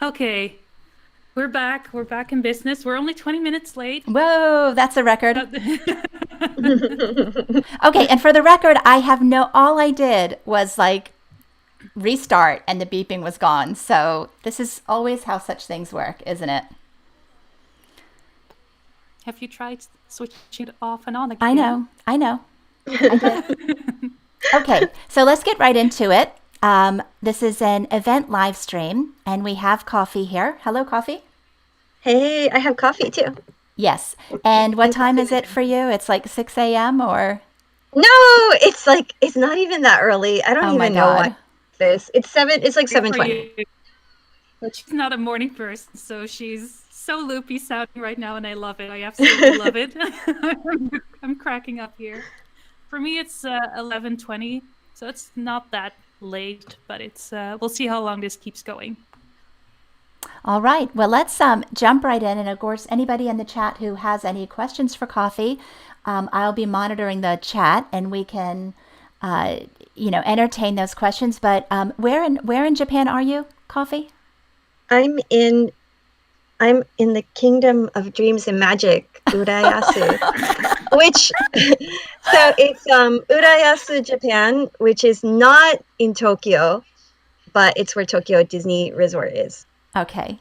Okay, we're back. We're back in business. We're only 20 minutes late. Whoa, that's a record. Uh, Okay, and for the record, all I did was like restart and the beeping was gone. So this is always how such things work, isn't it? Have you tried switching it off and on I again? know, I know, I did. Okay, so let's get right into it. This is an event live stream, and we have coffee here. Hello, coffee. Hey, I have coffee too. Yes. And what And time coffee is it later. for you? It's like 6 a.m. or? No, it's not even that early. I don't Oh my even know why God. this. It's like Great for 7:20. you. But she's not a morning person, so she's so loopy sounding right now, and I love it. I absolutely love it. I'm cracking up here. For me, it's 11:20, so it's not that late, but it's we'll see how long this keeps going. All right. Well, let's jump right in. And of course, anybody in the chat who has any questions for coffee, I'll be monitoring the chat and we can, uh, entertain those questions. But where in Japan are you, coffee? I'm in I'm in the kingdom of dreams and magic, Urayasu, which so it's Urayasu, Japan, which is not in Tokyo, but it's where Tokyo Disney Resort is. Okay.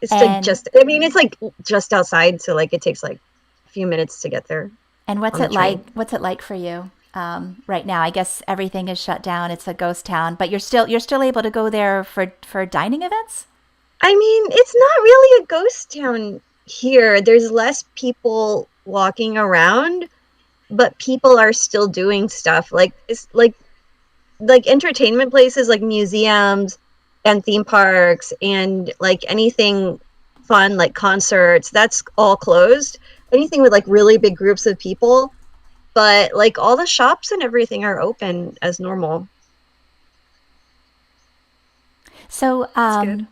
It's like And just I mean it's like just outside, so like it takes like a few minutes to get there and what's on the it like? train. What's it like for you right now? I guess everything is shut down. It's a ghost town, but you're still able to go there for dining events. I mean, it's not really a ghost town here. There's less people walking around, but people are still doing stuff. Like it's like entertainment places like museums and theme parks and like anything fun like concerts, that's all closed. Anything with like really big groups of people, but like all the shops and everything are open as normal. So, That's good.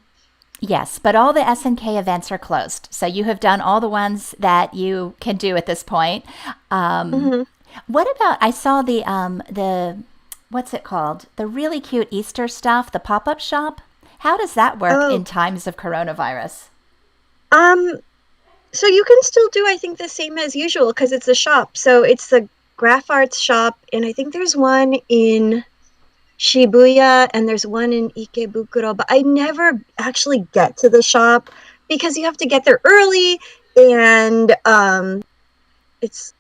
yes, but all the SNK events are closed. So you have done all the ones that you can do at this point. Um, Hmm. what about I saw the what's it called? The really cute Easter stuff, the pop-up shop. How does that work Oh, in times of coronavirus? um, so you can still do, I think, the same as usual because it's a shop. So it's the Graph Arts shop, and I think there's one in Shibuya and there's one in Ikebukuro, but I never actually get to the shop because you have to get there early and it's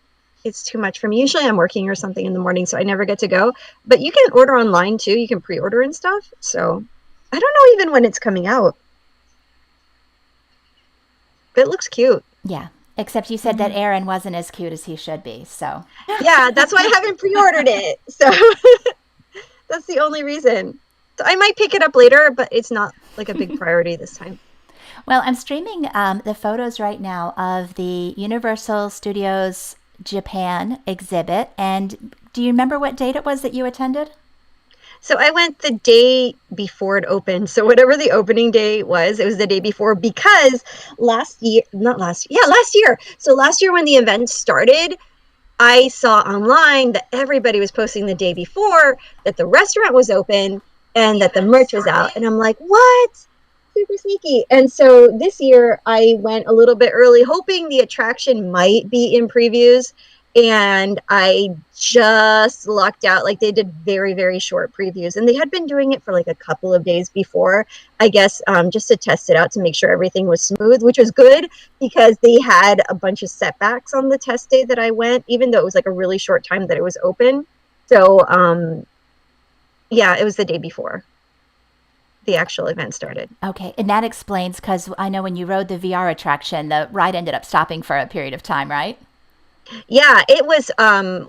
it's too much for me. Usually I'm working or something in the morning, so I never get to go. But you can order online too. You can pre-order and stuff. So I don't know even when it's coming out. But it looks cute. Yeah. Except you said that Mhm. Aaron wasn't as cute as he should be. So, Yeah, that's why I haven't pre-ordered it. So that's the only reason. So I might pick it up later, but it's not like a big priority this time. well, I'm streaming the photos right now of the Universal Studios Japan exhibit. And do you remember what date it was that you attended? So I went the day before it opened. So whatever the opening day was, it was the day before because last year, not last, yeah, last year. So last year when the event started, I saw online that everybody was posting the day before that the restaurant was open and that the merch was out. And I'm like, what? Super sneaky. And so this year I went a little bit early, hoping the attraction might be in previews. And I just lucked out. Like they did very, very short previews. And they had been doing it for like a couple of days before, I guess, just to test it out to make sure everything was smooth, which was good because they had a bunch of setbacks on the test day that I went, even though it was like a really short time that it was open. So, yeah, it was the day before the actual event started. Okay, and that explains because I know when you rode the VR attraction, the ride ended up stopping for a period of time, right? Yeah, it was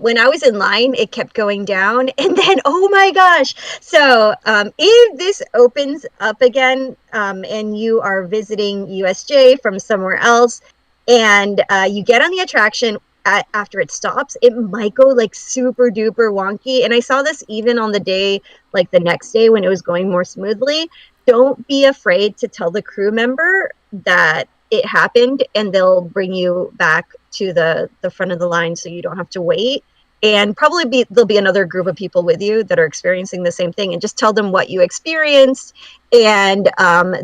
when I was in line, it kept going down and then oh my gosh. So, if this opens up again and you are visiting USJ from somewhere else and you get on the attraction after it stops, it might go like super duper wonky. And I saw this even on the day, like the next day when it was going more smoothly. Don't be afraid to tell the crew member that it happened and they'll bring you back to the front of the line so you don't have to wait. and probably there'll be another group of people with you that are experiencing the same thing, and just tell them what you experienced, and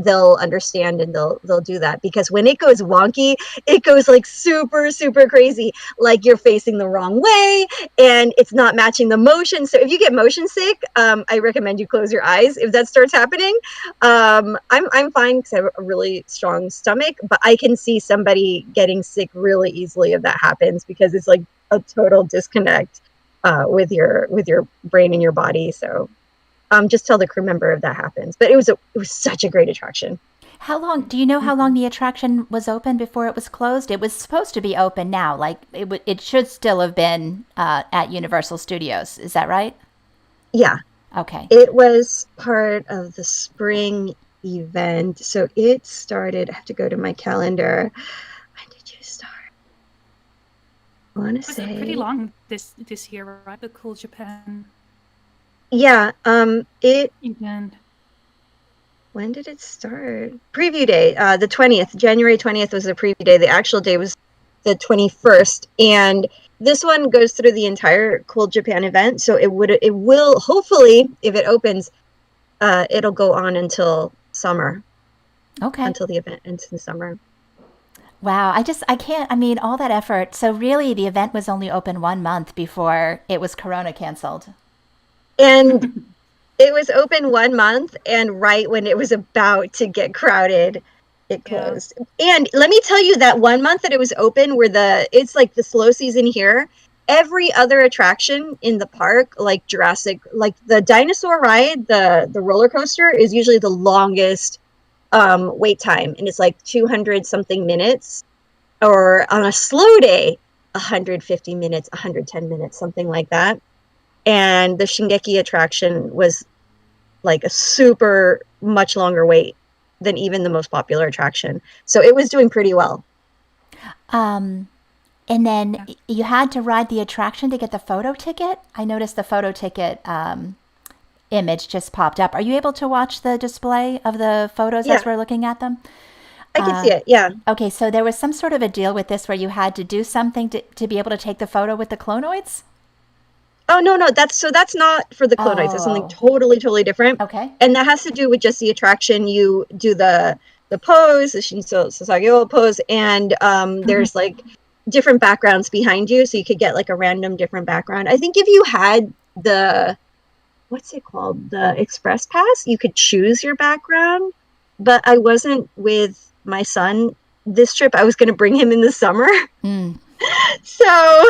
they'll understand, and they'll do that. Because when it goes wonky, it goes like super, super crazy. Like you're facing the wrong way and it's not matching the motion. So if you get motion sick, I recommend you close your eyes if that starts happening. I'm fine because I have a really strong stomach, but I can see somebody getting sick really easily if that happens, because it's like a total disconnect with your brain and your body. So just tell the crew member if that happens. But it was such a great attraction. Do you know how long the attraction was open before it was closed? It was supposed to be open now. Like it should still have been at Universal Studios. Is that right? Yeah. Okay. It was part of the spring event. So it started, I have to go to my calendar. When did you start? I want to say It was pretty long this year, right? The Cool Japan yeah. event. When did it start? Preview day, the 20th, January 20th was the preview day. The actual day was the 21st. And this one goes through the entire Cool Japan event. So it will, hopefully, if it opens, it'll go on until summer. Okay. Until the event ends in summer. Wow. I can't, I mean, all that effort. So really the event was only open 1 month before it was Corona canceled. And it was open 1 month, and right when it was about to get crowded, it closed. Yeah. And let me tell you, that 1 month that it was open, it's like the slow season here. Every other attraction in the park, like Jurassic, like the dinosaur ride, the roller coaster is usually the longest wait time, and it's like 200 something minutes, or on a slow day 150 minutes, 110 minutes, something like that. And the Shingeki attraction was like a super much longer wait than even the most popular attraction. So it was doing pretty well. And then you had to ride the attraction to get the photo ticket. I noticed the photo ticket image just popped up. Are you able to watch the display of the photos as we're looking at them? I can see it, yeah. Okay, so there was some sort of a deal with this where you had to do something to be able to take the photo with the clonoids? Oh, no, that's not for the clonoids. It's something totally different. Okay. And that has to do with just the attraction. You do the pose, the Shinso Sasageyo pose, and there's like different backgrounds behind you, so you could get like a random different background. I think if you had what's it called? The Express Pass, you could choose your background, but I wasn't with my son this trip. I was going to bring him in the summer. So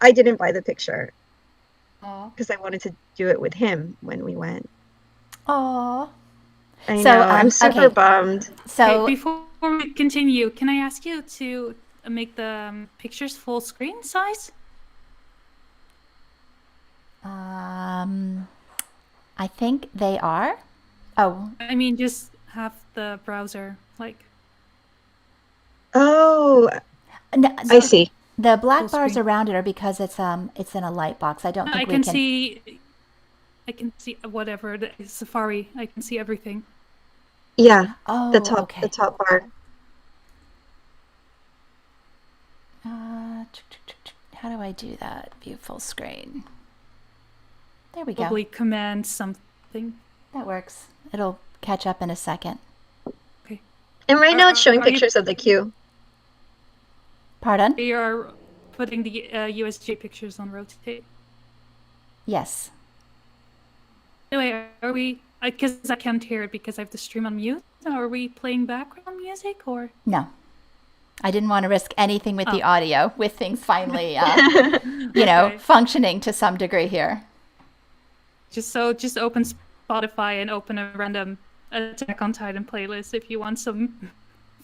I didn't buy the picture. Because I wanted to do it with him when we went. Aww. I know. I'm super bummed. So before we continue, can I ask you to make the pictures full screen size? I think they are. Oh. I mean, just have the browser like. Oh. No, I see. The black bars around it are because it's in a light box. I don't think we can see. I can see whatever the Safari. I can see everything. Yeah. Oh, the top bar. How do I do that? View full screen. There we go. Probably command something. That works. It'll catch up in a second. Okay. And right now it's showing pictures of the queue. Pardon? We are putting the USJ pictures on rotate. Yes. Anyway, are we? Because I can't hear it because I have the stream on mute. Are we playing background music or? No. I didn't want to risk anything with the audio, with things finally, functioning to some degree here. Just open Spotify and open a random Attack on Titan playlist if you want some.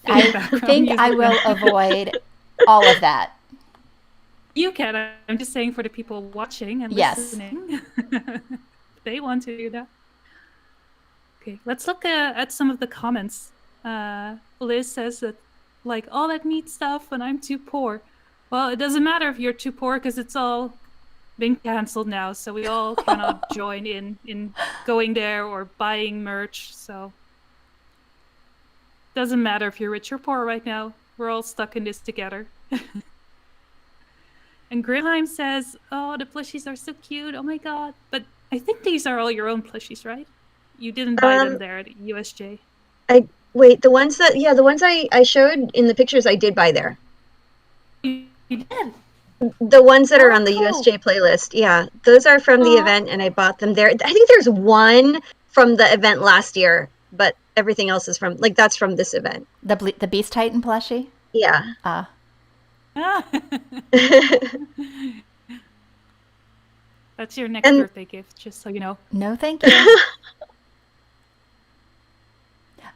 I think music. I will avoid all of that. You can. I'm just saying for the people watching and listening. They want to do that. Okay, let's look at some of the comments. Liz says that, like, all that neat stuff and I'm too poor. Well, it doesn't matter if you're too poor because it's all been canceled now, so we all cannot join in going there or buying merch. So doesn't matter if you're rich or poor right now. We're all stuck in this together. And Grimheim says, "Oh, the plushies are so cute. Oh my god!" But I think these are all your own plushies, right? You didn't buy them there at USJ. The ones I showed in the pictures I did buy there. You did. The ones that are Oh, on the cool. USJ playlist. Yeah, those are from the event, and I bought them there. I think there's one from the event last year, but everything else is that's from this event. The Beast Titan plushie? Yeah. Ah. That's your next birthday gift, just so you know. No, thank you.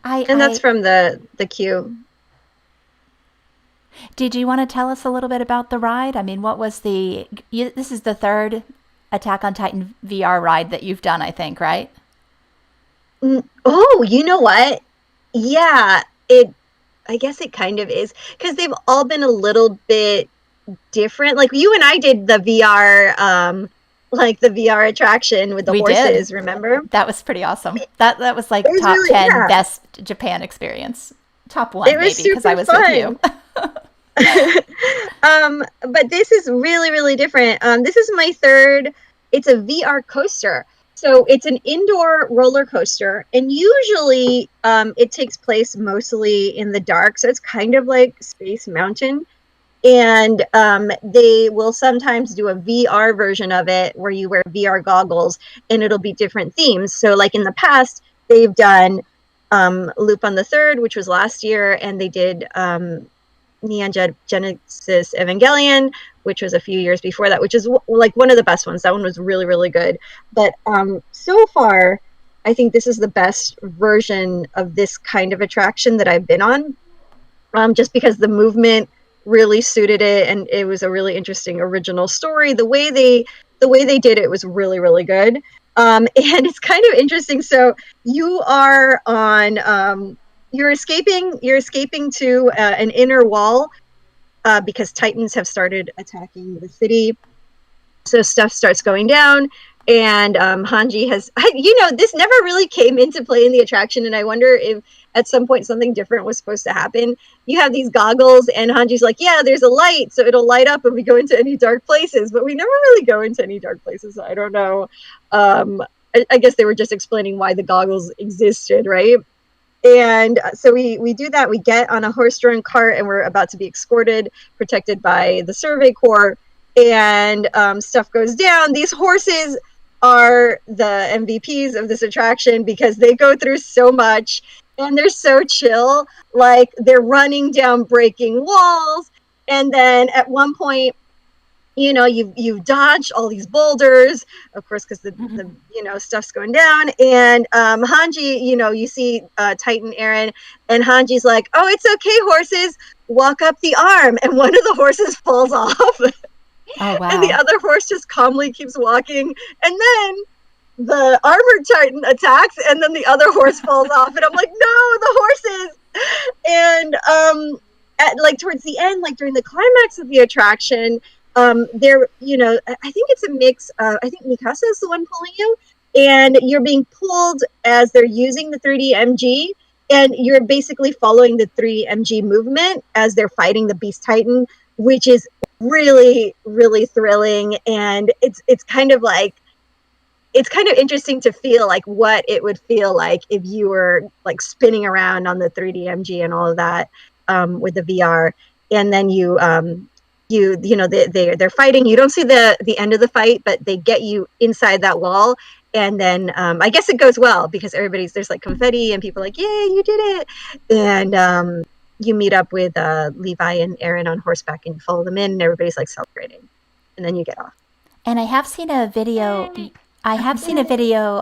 That's from the queue. Did you want to tell us a little bit about the ride? I mean, what was this is the third Attack on Titan VR ride that you've done, I think, right? Oh, you know what? Yeah, I guess it kind of is, because they've all been a little bit different. Like you and I did the VR, like the VR attraction with the horses, did. Remember? That was pretty awesome. That was like top really, 10 best Japan experience. Top 1 maybe, because I was fun. With you. But this is really, really different. This is my third. It's a VR coaster. So it's an indoor roller coaster, and usually it takes place mostly in the dark. So it's kind of like Space Mountain. And they will sometimes do a VR version of it where you wear VR goggles, and it'll be different themes. So like in the past, they've done Loop on the Third, which was last year, and they did Neon Genesis Evangelion, which was a few years before that, which is like one of the best ones. That one was really, really good. But so far, I think this is the best version of this kind of attraction that I've been on, just because the movement really suited it, and it was a really interesting original story. The way they did it was really, really good. And it's kind of interesting. So you are on you're escaping to an inner wall because Titans have started attacking the city. So stuff starts going down, and Hanji has, this never really came into play in the attraction, and I wonder if at some point something different was supposed to happen. You have these goggles, and Hanji's like, yeah, there's a light, so it'll light up if we go into any dark places, but we never really go into any dark places, so I don't know. I guess they were just explaining why the goggles existed, right? And so we do that. We get on a horse-drawn cart, and we're about to be escorted, protected by the Survey Corps, and stuff goes down. These horses are the MVPs of this attraction because they go through so much, and they're so chill. Like, they're running down breaking walls, and then at one point, you've dodged all these boulders, of course, because the stuff's going down. And Hanji, you see Titan Aaron, and Hanji's like, oh, it's okay, horses, walk up the arm. And one of the horses falls off. Oh, wow. And the other horse just calmly keeps walking. And then the armored Titan attacks, and then the other horse falls off. And I'm like, no, the horses. And towards the end, like during the climax of the attraction, there, I think it's a mix. I think Mikasa is the one pulling you, and you're being pulled as they're using the 3D MG, and you're basically following the 3D MG movement as they're fighting the Beast Titan, which is really, really thrilling. And it's kind of interesting to feel like what it would feel like if you were like spinning around on the 3D MG and all of that with the VR, and then they're fighting. You don't see the end of the fight, but they get you inside that wall, and then I guess it goes well because there's like confetti, and people are like, yay, you did it. And you meet up with Levi and Aaron on horseback, and you follow them in, and everybody's like celebrating, and then you get off. And I have seen a video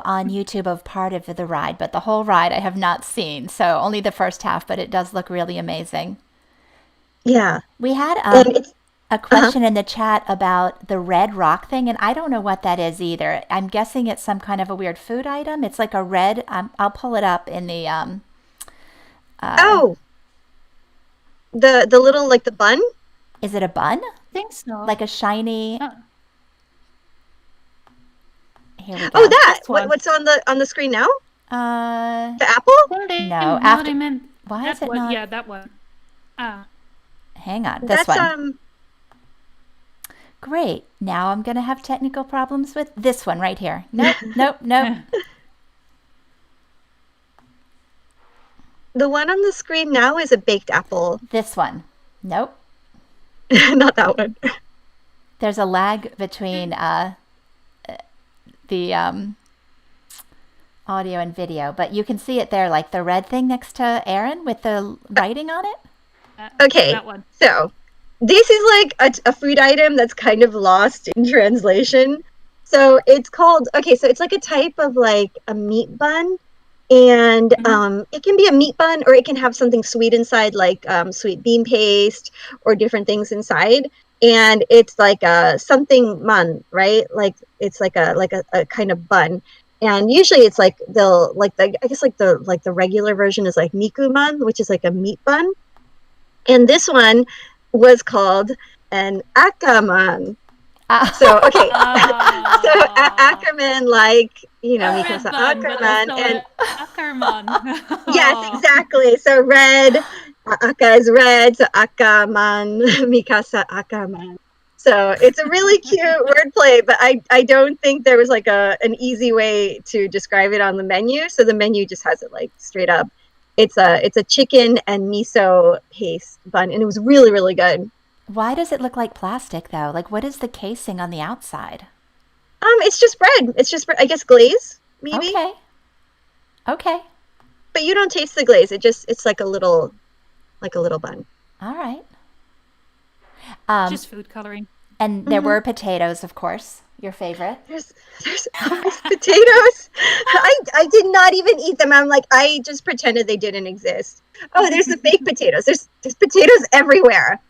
on YouTube of part of the ride, but the whole ride I have not seen, so only the first half, but it does look really amazing. Yeah. We had a question in the chat about the red rock thing, and I don't know what that is either. I'm guessing it's some kind of a weird food item. It's like a red, I'll pull it up in the... the little, like the bun? Is it a bun? I think so. Like a shiny... Here we go. Oh, that! What's on the screen now? The apple? No, after... Why is it not... Yeah, that one. Hang on, this one. Great. Now I'm going to have technical problems with this one right here. Nope, nope, nope. The one on the screen now is a baked apple. This one. Nope. Not that one. There's a lag between the audio and video, but you can see it there, like the red thing next to Aaron with the writing on it. Okay, That one. so this is like a food item that's kind of lost in translation. So it's called, okay, so it's like a type of like a meat bun. And it can be a meat bun, or it can have something sweet inside, like sweet bean paste or different things inside. And it's like a something man, right? Like it's like a kind of bun. And usually it's like the regular version is like miku man, which is like a meat bun. And this one was called an akaman. So okay, so Ackerman, like, you know, Mikasa Ackerman, and Ackerman. yes, exactly. So red, Akka is red, so Ackerman, Mikasa Ackerman. So it's a really cute wordplay, but I don't think there was like an easy way to describe it on the menu. So the menu just has it like straight up. It's a chicken and miso paste bun, and it was really, really good. Why does it look like plastic though? Like, what is the casing on the outside? It's just bread. It's just, I guess, glaze, maybe. Okay. But you don't taste the glaze. It's like a little bun. All right. Just food coloring. And there were potatoes, of course, your favorite. There's always potatoes. I did not even eat them. I'm like, I just pretended they didn't exist. Oh, there's the fake potatoes. There's potatoes everywhere.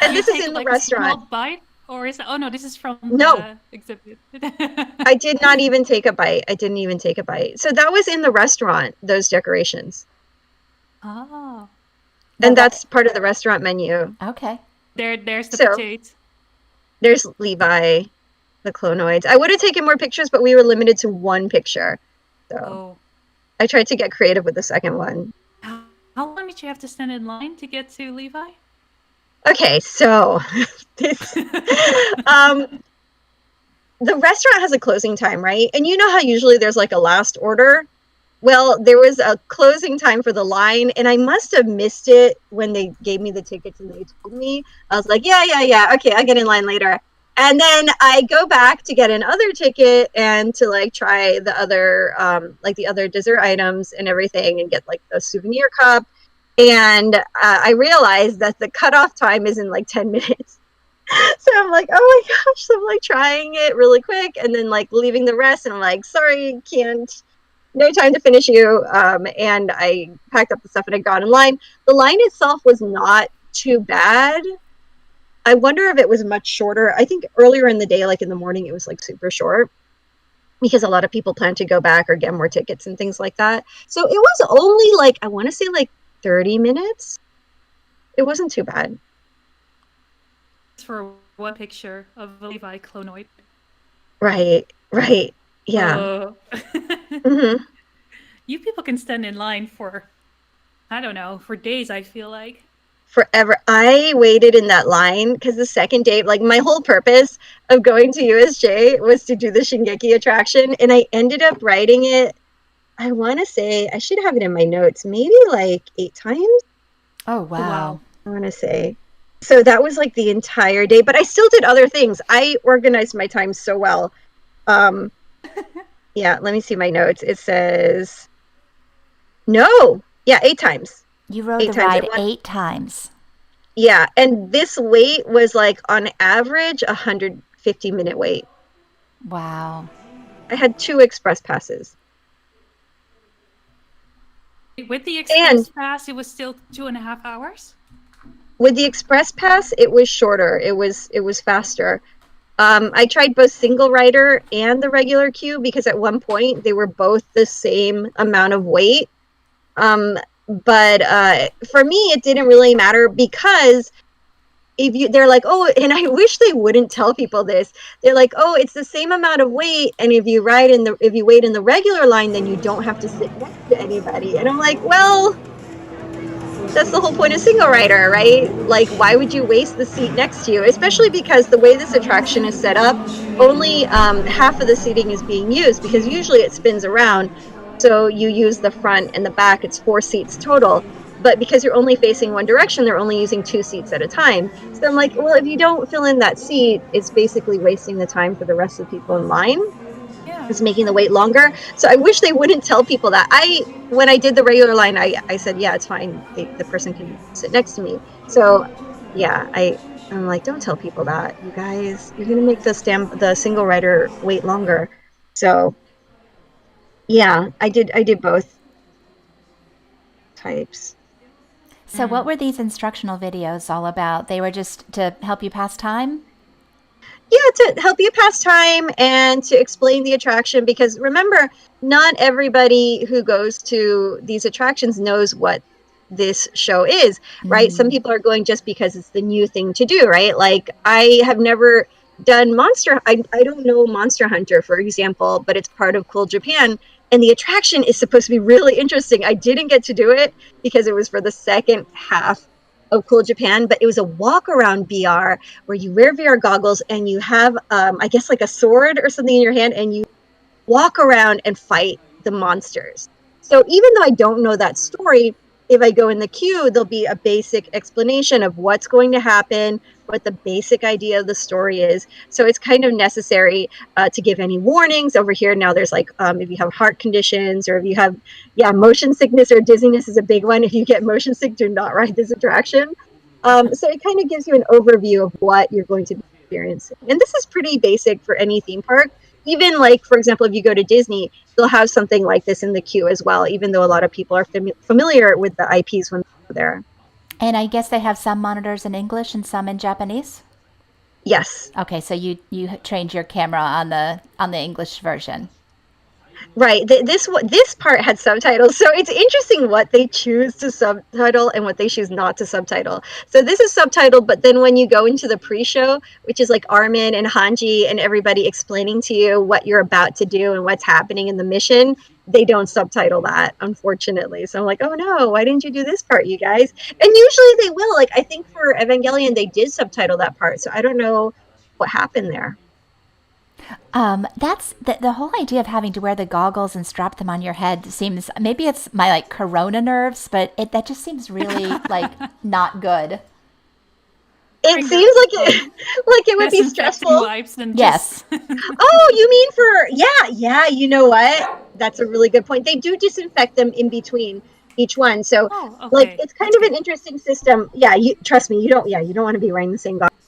And this is in the restaurant. Bite, or is it? Oh no, this is from the exhibit. I did not even take a bite. I didn't even take a bite. So that was in the restaurant, those decorations. Oh. And that's part of the restaurant menu. Okay. There's the potato. There's Levi, the clonoids. I would have taken more pictures, but we were limited to one picture. So I tried to get creative with the second one. How long did you have to stand in line to get to Levi? Okay, so this the restaurant has a closing time, right? And you know how usually there's like a last order? Well, there was a closing time for the line, and I must have missed it when they gave me the tickets and they told me. I was like, yeah, okay, I'll get in line later. And then I go back to get another ticket and to like try the other the other dessert items and everything, and get like the souvenir cup. And I realized that the cutoff time is in like 10 minutes. So I'm like, oh my gosh. So I'm like trying it really quick and then like leaving the rest. And I'm like, sorry, can't. No time to finish you. And I packed up the stuff and I got in line. The line itself was not too bad. I wonder if it was much shorter. I think earlier in the day, like in the morning, it was like super short, because a lot of people plan to go back or get more tickets and things like that. So it was only like, I want to say like 30 minutes. It wasn't too bad. For one picture of a Levi clonoid. Right. Yeah. You people can stand in line for, I don't know, for days, I feel like. Forever. I waited in that line because the second day, like my whole purpose of going to USJ was to do the Shingeki attraction, and I ended up writing it, I want to say, I should have it in my notes, maybe like 8 times. Oh, wow. I want to say. So that was like the entire day, but I still did other things. I organized my time so well. Yeah, let me see my notes. It says, 8 times. You rode the ride 8 times. Yeah, and this wait was like on average 150-minute wait. Wow. I had 2 express passes. With the express pass, it was still 2.5 hours? With the express pass, it was shorter. It was faster. I tried both single rider and the regular queue because at one point they were both the same amount of wait. But for me, it didn't really matter because they're like, oh, and I wish they wouldn't tell people this. They're like, oh, it's the same amount of wait, and if you wait in the regular line, then you don't have to sit next to anybody. And I'm like, well, That's the whole point of single rider, right? Like, why would you waste the seat next to you? Especially because the way this attraction is set up, only half of the seating is being used because usually it spins around. So you use the front and the back. It's 4 seats total. But because you're only facing one direction, they're only using 2 seats at a time. So I'm like, well, if you don't fill in that seat, it's basically wasting the time for the rest of the people in line. Yeah. It's making the wait longer. So I wish they wouldn't tell people that. When I did the regular line, I said, yeah, it's fine. The person can sit next to me. So yeah, I'm like, don't tell people that, you guys. You're gonna make the single rider wait longer. So yeah, I did both types. So, what were these instructional videos all about? They were just to help you pass time? Yeah, to help you pass time and to explain the attraction, because remember, not everybody who goes to these attractions knows what this show is, right? Some people are going just because it's the new thing to do, right? Like, I have never done I don't know Monster Hunter, for example, but it's part of Cool Japan, and the attraction is supposed to be really interesting. I didn't get to do it because it was for the second half of Cool Japan, but it was a walk around VR where you wear VR goggles and you have, I guess, like a sword or something in your hand, and you walk around and fight the monsters. So even though I don't know that story, if I go in the queue, there'll be a basic explanation of what's going to happen, what the basic idea of the story is. So it's kind of necessary to give any warnings. Over here now, there's like, if you have heart conditions, or if you have, motion sickness or dizziness is a big one. If you get motion sick, do not ride this attraction. So it kind of gives you an overview of what you're going to be experiencing. And this is pretty basic for any theme park. Even like, for example, if you go to Disney, they'll have something like this in the queue as well, even though a lot of people are familiar with the IPs when they're there. And I guess they have some monitors in English and some in Japanese? Yes. Okay, so you trained your camera on the English version. Right. This part had subtitles, so it's interesting what they choose to subtitle and what they choose not to subtitle. So this is subtitled, but then when you go into the pre-show, which is like Armin and Hanji and everybody explaining to you what you're about to do and what's happening in the mission, they don't subtitle that, unfortunately. So I'm like, oh no, why didn't you do this part, you guys? And usually they will. Like, I think for Evangelion, they did subtitle that part, so I don't know what happened there. That's the whole idea of having to wear the goggles and strap them on your head seems, maybe it's my like corona nerves, but that just seems really like not good. It seems like it would be stressful. Wipes and Yes. Oh, you mean yeah, you know what? That's a really good point. They do disinfect them in between each one. So okay. like, it's kind That's of an interesting system. Yeah, you trust me, you don't want to be wearing the same goggles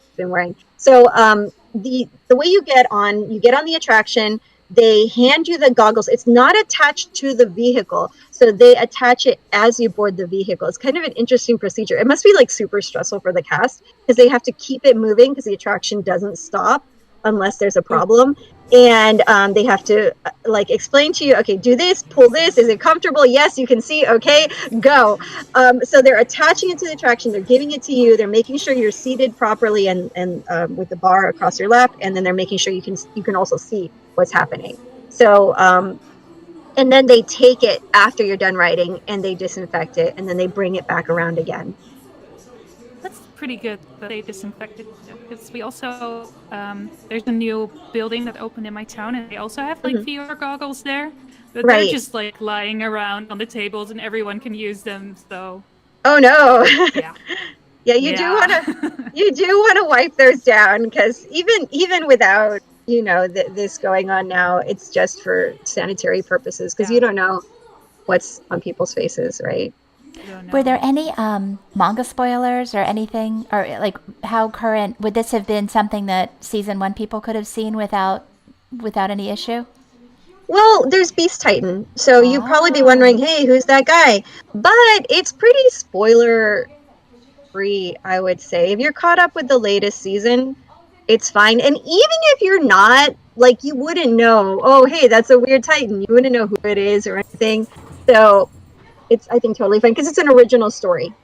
you've been wearing. So the way you get on the attraction, they hand you the goggles. It's not attached to the vehicle, so they attach it as you board the vehicle. It's kind of an interesting procedure. It must be like super stressful for the cast because they have to keep it moving because the attraction doesn't stop unless there's a problem. And they have to like explain to you, okay, do this, pull this, is it comfortable? Yes, you can see, okay, go. So they're attaching it to the attraction, they're giving it to you, they're making sure you're seated properly and with the bar across your lap, and then they're making sure you can also see what's happening. So and then they take it after you're done riding and they disinfect it, and then they bring it back around again. That's pretty good that they disinfected, because we also there's a new building that opened in my town, and they also have like VR goggles there, but Right. they're just like lying around on the tables and everyone can use them. So Oh no. yeah, Yeah, you do want to wipe those down, because even without this going on now, it's just for sanitary purposes, because you don't know what's on people's faces, right? Were there any manga spoilers or anything, or like how current would this have been? Something that season 1 people could have seen without any issue? Well, there's Beast Titan, so you'd probably be wondering, hey, who's that guy? But it's pretty spoiler free, I would say. If you're caught up with the latest season, it's fine. And even if you're not, like, you wouldn't know, oh, hey, that's a weird Titan. You wouldn't know who it is or anything. So it's, I think, totally fine, because it's an original story.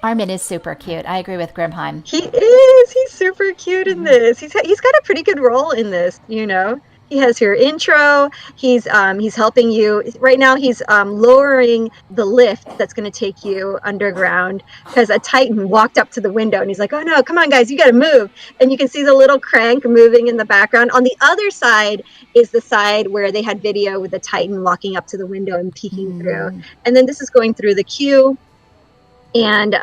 Armin is super cute. I agree with Grimheim. He is. He's super cute in this. He's got a pretty good role in this, He has your intro. He's helping you right now. He's lowering the lift that's going to take you underground because a Titan walked up to the window and he's like, "Oh no, come on guys, you got to move." And you can see the little crank moving in the background. On the other side is the side where they had video with the Titan walking up to the window and peeking through. And then this is going through the queue, and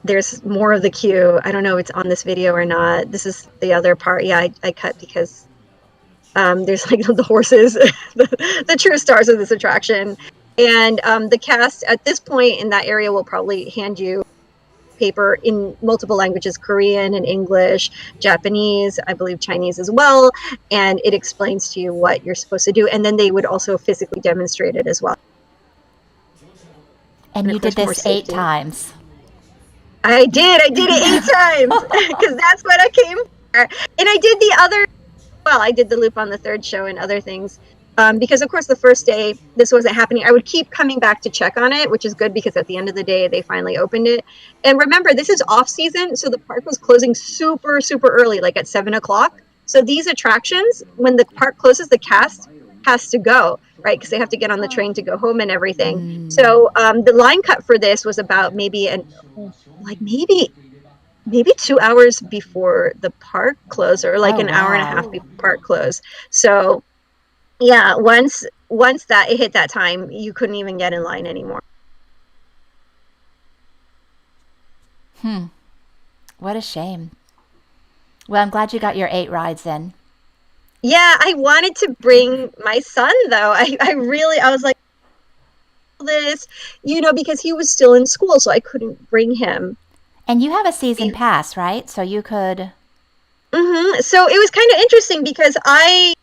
there's more of the queue. I don't know if it's on this video or not. This is the other part. Yeah, I cut because there's like the horses, the true stars of this attraction. And the cast at this point in that area will probably hand you paper in multiple languages, Korean and English, Japanese, I believe Chinese as well. And it explains to you what you're supposed to do. And then they would also physically demonstrate it as well. And you did this 8 times. I did it 8 times because that's what I came for. And I did the other, I did the loop on the 3rd show and other things. Because of course the first day this wasn't happening, I would keep coming back to check on it, which is good because at the end of the day they finally opened it. And remember, this is off season, so the park was closing super early, like at 7 o'clock. So these attractions, when the park closes, the cast has to go, right? Because they have to get on the train to go home and everything. So the line cut for this was about maybe 2 hours before the park closed, or like an hour and a half before park close. So yeah, once that it hit that time, you couldn't even get in line anymore. What a shame. Well, I'm glad you got your 8 rides in. Yeah, I wanted to bring my son though. I was like, this, because he was still in school, so I couldn't bring him. And you have a season pass, right? So you could. So it was kind of interesting because I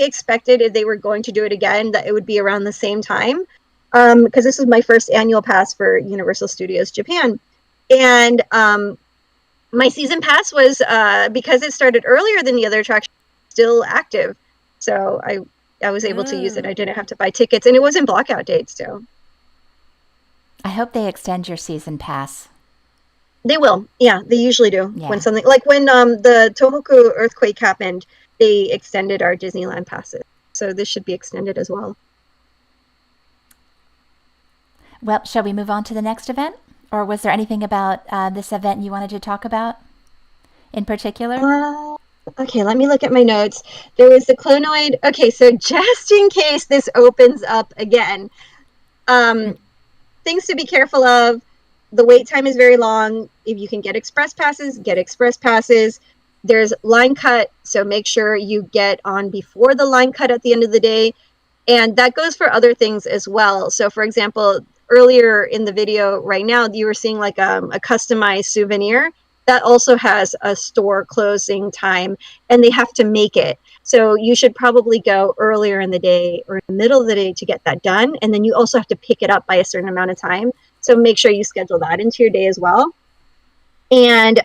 expected if they were going to do it again that it would be around the same time, because this was my first annual pass for Universal Studios Japan. And my season pass was, because it started earlier than the other attraction, still active. So I was able to use it. I didn't have to buy tickets, and it was in blockout dates too. I hope they extend your season pass. They will. Yeah, they usually do. Yeah. When something like when the Tohoku earthquake happened, they extended our Disneyland passes. So this should be extended as well. Well, shall we move on to the next event? Or was there anything about this event you wanted to talk about in particular? Okay, let me look at my notes. There was the Clonoid. Okay, so just in case this opens up again, things to be careful of. The wait time is very long. If you can get express passes, get express passes. There's line cut, so make sure you get on before the line cut at the end of the day. And that goes for other things as well. So for example, earlier in the video right now, you were seeing like a customized souvenir that also has a store closing time, and they have to make it. So you should probably go earlier in the day or in the middle of the day to get that done. And then you also have to pick it up by a certain amount of time. So make sure you schedule that into your day as well. And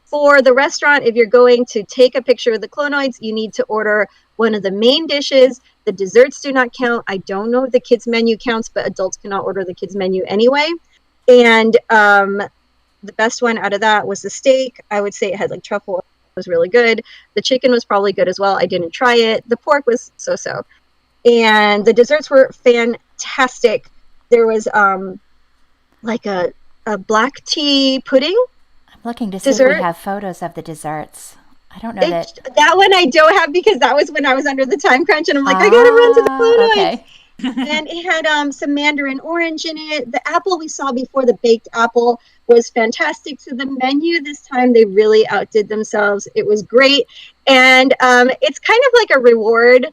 for the restaurant, if you're going to take a picture of the Clonoids, you need to order one of the main dishes. The desserts do not count. I don't know if the kids menu counts, but adults cannot order the kids menu anyway. And the best one out of that was the steak. I would say it had like truffle. It was really good. The chicken was probably good as well. I didn't try it. The pork was so-so. And the desserts were fantastic. There was like a black tea pudding. I'm looking to see if we have photos of the desserts. I don't know that one I don't have because that was when I was under the time crunch, and I'm like, I gotta run to the Clonoids. Okay. And it had some mandarin orange in it. The apple we saw before, the baked apple, was fantastic. So the menu this time, they really outdid themselves. It was great. And it's kind of like a reward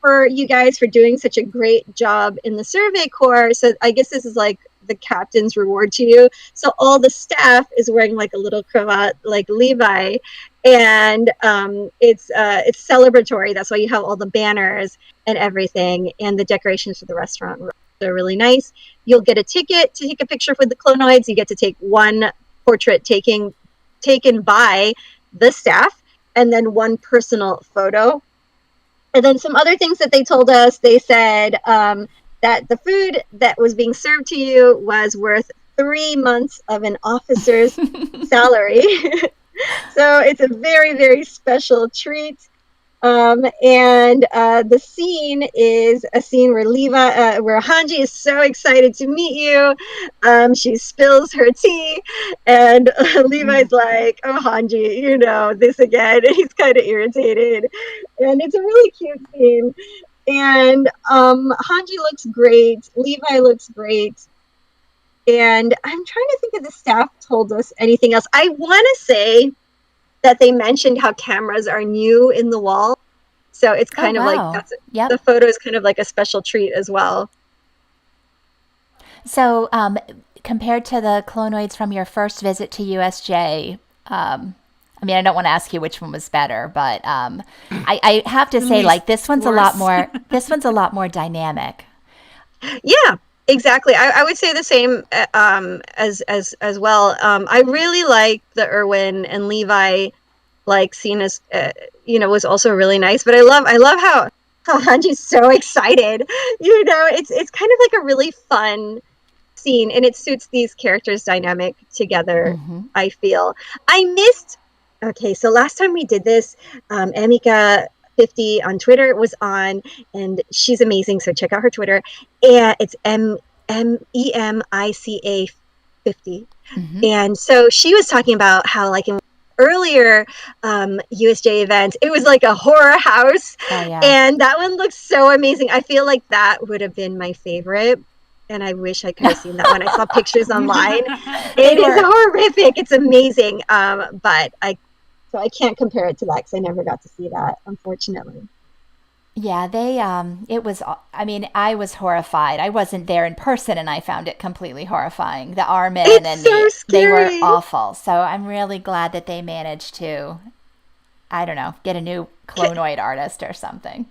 for you guys for doing such a great job in the Survey Corps. So I guess this is like the captain's reward to you. So all the staff is wearing like a little cravat like Levi, and it's celebratory. That's why you have all the banners and everything, and the decorations for the restaurant are really nice. You'll get a ticket to take a picture with the Clonoids. You get to take one portrait taken by the staff, and then one personal photo. And then some other things that they told us, they said that the food that was being served to you was worth 3 months of an officer's salary. So it's a very, very special treat. And the scene is a scene where where Hanji is so excited to meet you. She spills her tea, and Levi's like, "Oh, Hanji, you know this again." And he's kind of irritated, and it's a really cute scene. And Hanji looks great. Levi looks great. And I'm trying to think if the staff told us anything else. I want to say that they mentioned how cameras are new in the wall. So it's kind of like the photo is kind of like a special treat as well. So compared to the clonoids from your first visit to USJ, I mean, I don't want to ask you which one was better, but I have to say, like, this one's a lot more. This one's a lot more dynamic. Yeah, exactly. I would say the same as well. I really like the Erwin and Levi like scene as was also really nice. But I love how Hanji's so excited. It's kind of like a really fun scene, and it suits these characters' dynamic together. I feel I missed. Okay, so last time we did this, Amika 50 on Twitter was on, and she's amazing. So check out her Twitter. And it's EMICA 50. And so she was talking about how, like, in earlier USJ events, it was like a horror house. And that one looks so amazing. I feel like that would have been my favorite. And I wish I could have seen that one. I saw pictures online. It is horrific. It's amazing. But I can't compare it to that because I never got to see that, unfortunately. Yeah, it was, I mean, I was horrified. I wasn't there in person, and I found it completely horrifying. The Armin and they were awful. So I'm really glad that they managed to, I don't know, get a new clonoid artist or something.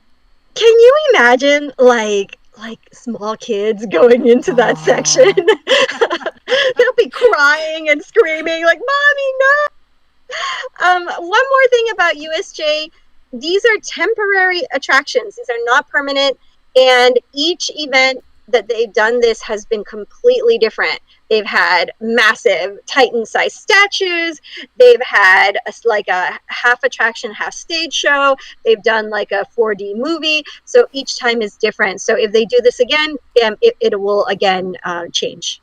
Can you imagine, like small kids going into that section? They'll be crying and screaming like, "Mommy, no!" One more thing about USJ, these are temporary attractions. These are not permanent. And each event that they've done this has been completely different. They've had massive Titan-sized statues. They've had a half attraction, half stage show. They've done like a 4D movie. So each time is different. So if they do this again, it will again change.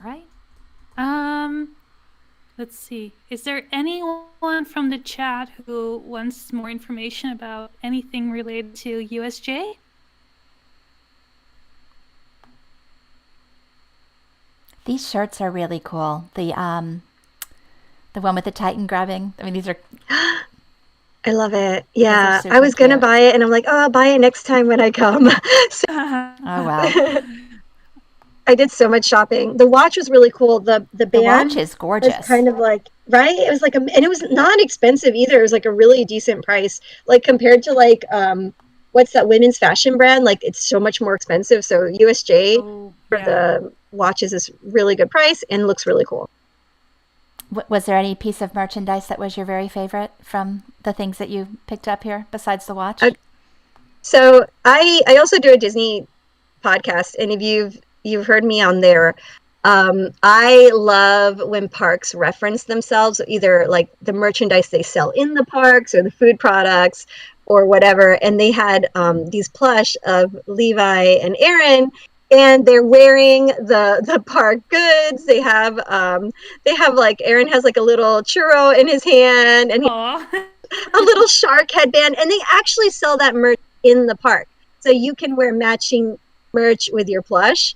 Right. Let's see. Is there anyone from the chat who wants more information about anything related to USJ? These shirts are really cool. The one with the Titan grabbing. I mean, these are. I love it. Yeah, I was gonna buy it, and I'm like, oh, I'll buy it next time when I come. Oh wow. I did so much shopping. The watch was really cool. The band. The watch is gorgeous. Was kind of like, right? It was like and it was not expensive either. It was like a really decent price, like compared to like what's that women's fashion brand? Like, it's so much more expensive. So USJ for the watches is really good price and looks really cool. Was there any piece of merchandise that was your very favorite from the things that you picked up here besides the watch? So I also do a Disney podcast, and if you've heard me on there, I love when parks reference themselves, either like the merchandise they sell in the parks or the food products or whatever. And they had these plush of Levi and Aaron, and they're wearing the park goods. They have like, Aaron has like a little churro in his hand, and a little shark headband, and they actually sell that merch in the park. So you can wear matching merch with your plush.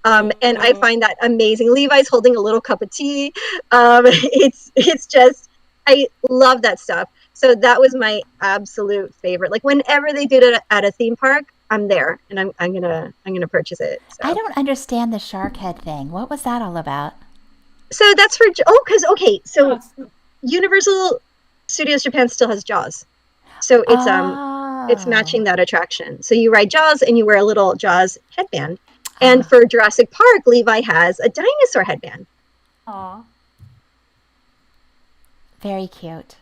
And I find that amazing. Levi's holding a little cup of tea. It's just, I love that stuff. So that was my absolute favorite. Like, whenever they did it at a theme park, I'm there, and I'm gonna purchase it. So. I don't understand the shark head thing. What was that all about? So that's for so Universal Studios Japan still has Jaws, so it's matching that attraction. So you ride Jaws and you wear a little Jaws headband. And for Jurassic Park, Levi has a dinosaur headband. Aw. Very cute.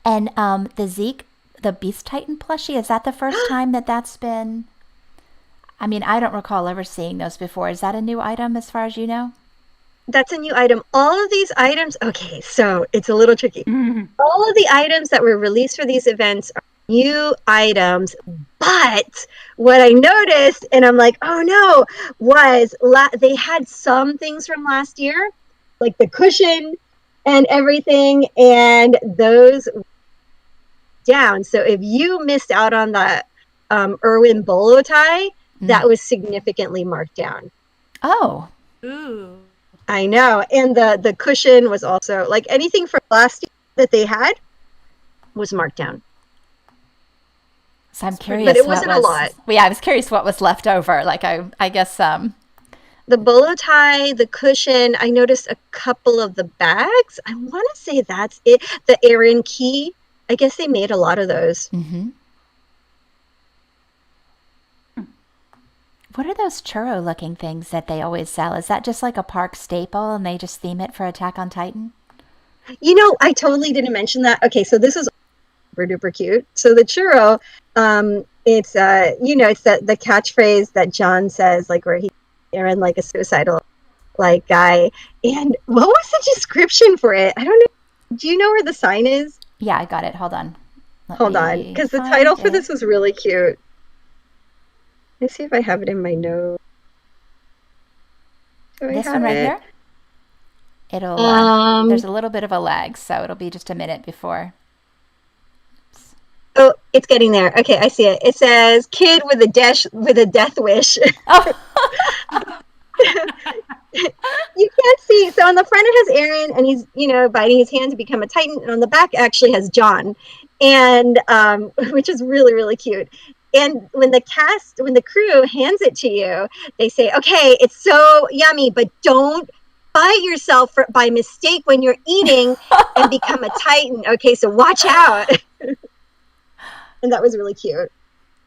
And the Zeke, the Beast Titan plushie, is that the first time that's been... I mean, I don't recall ever seeing those before. Is that a new item as far as you know? That's a new item. All of these items, okay, so it's a little tricky. All of the items that were released for these events are new items, but what I noticed, and I'm like, oh no, was they had some things from last year, like the cushion and everything, and those down. So if you missed out on the Irwin bolo tie, that was significantly marked down. Oh. Ooh. I know. And the cushion was also, like, anything from last year that they had was marked down. So I'm curious. But it wasn't a lot. Well, yeah, I was curious what was left over. Like, I guess the bolo tie, the cushion, I noticed a couple of the bags. I want to say that's it. The Erin key, I guess they made a lot of those. Mm-hmm. What are those churro-looking things that they always sell? Is that just like a park staple and they just theme it for Attack on Titan? You know, I totally didn't mention that. Okay, so this is super duper cute. So the churro, it's it's the catchphrase that John says, like, where Aaron, like, a suicidal, like, guy. And what was the description for it? I don't know. Do you know where the sign is? Yeah, I got it. Hold on. Hold on, because the title for this was really cute. Let's see if I have it in my notes. This one right here? It'll, there's a little bit of a lag, so it'll be just a minute before. Oops. Oh, it's getting there. Okay, I see it. It says kid with a death wish. Oh. You can't see. So on the front it has Aaron, and he's, biting his hand to become a Titan, and on the back actually has John, and which is really, really cute. And when the crew hands it to you, they say, okay, it's so yummy, but don't bite yourself by mistake when you're eating and become a Titan. Okay, so watch out. And that was really cute.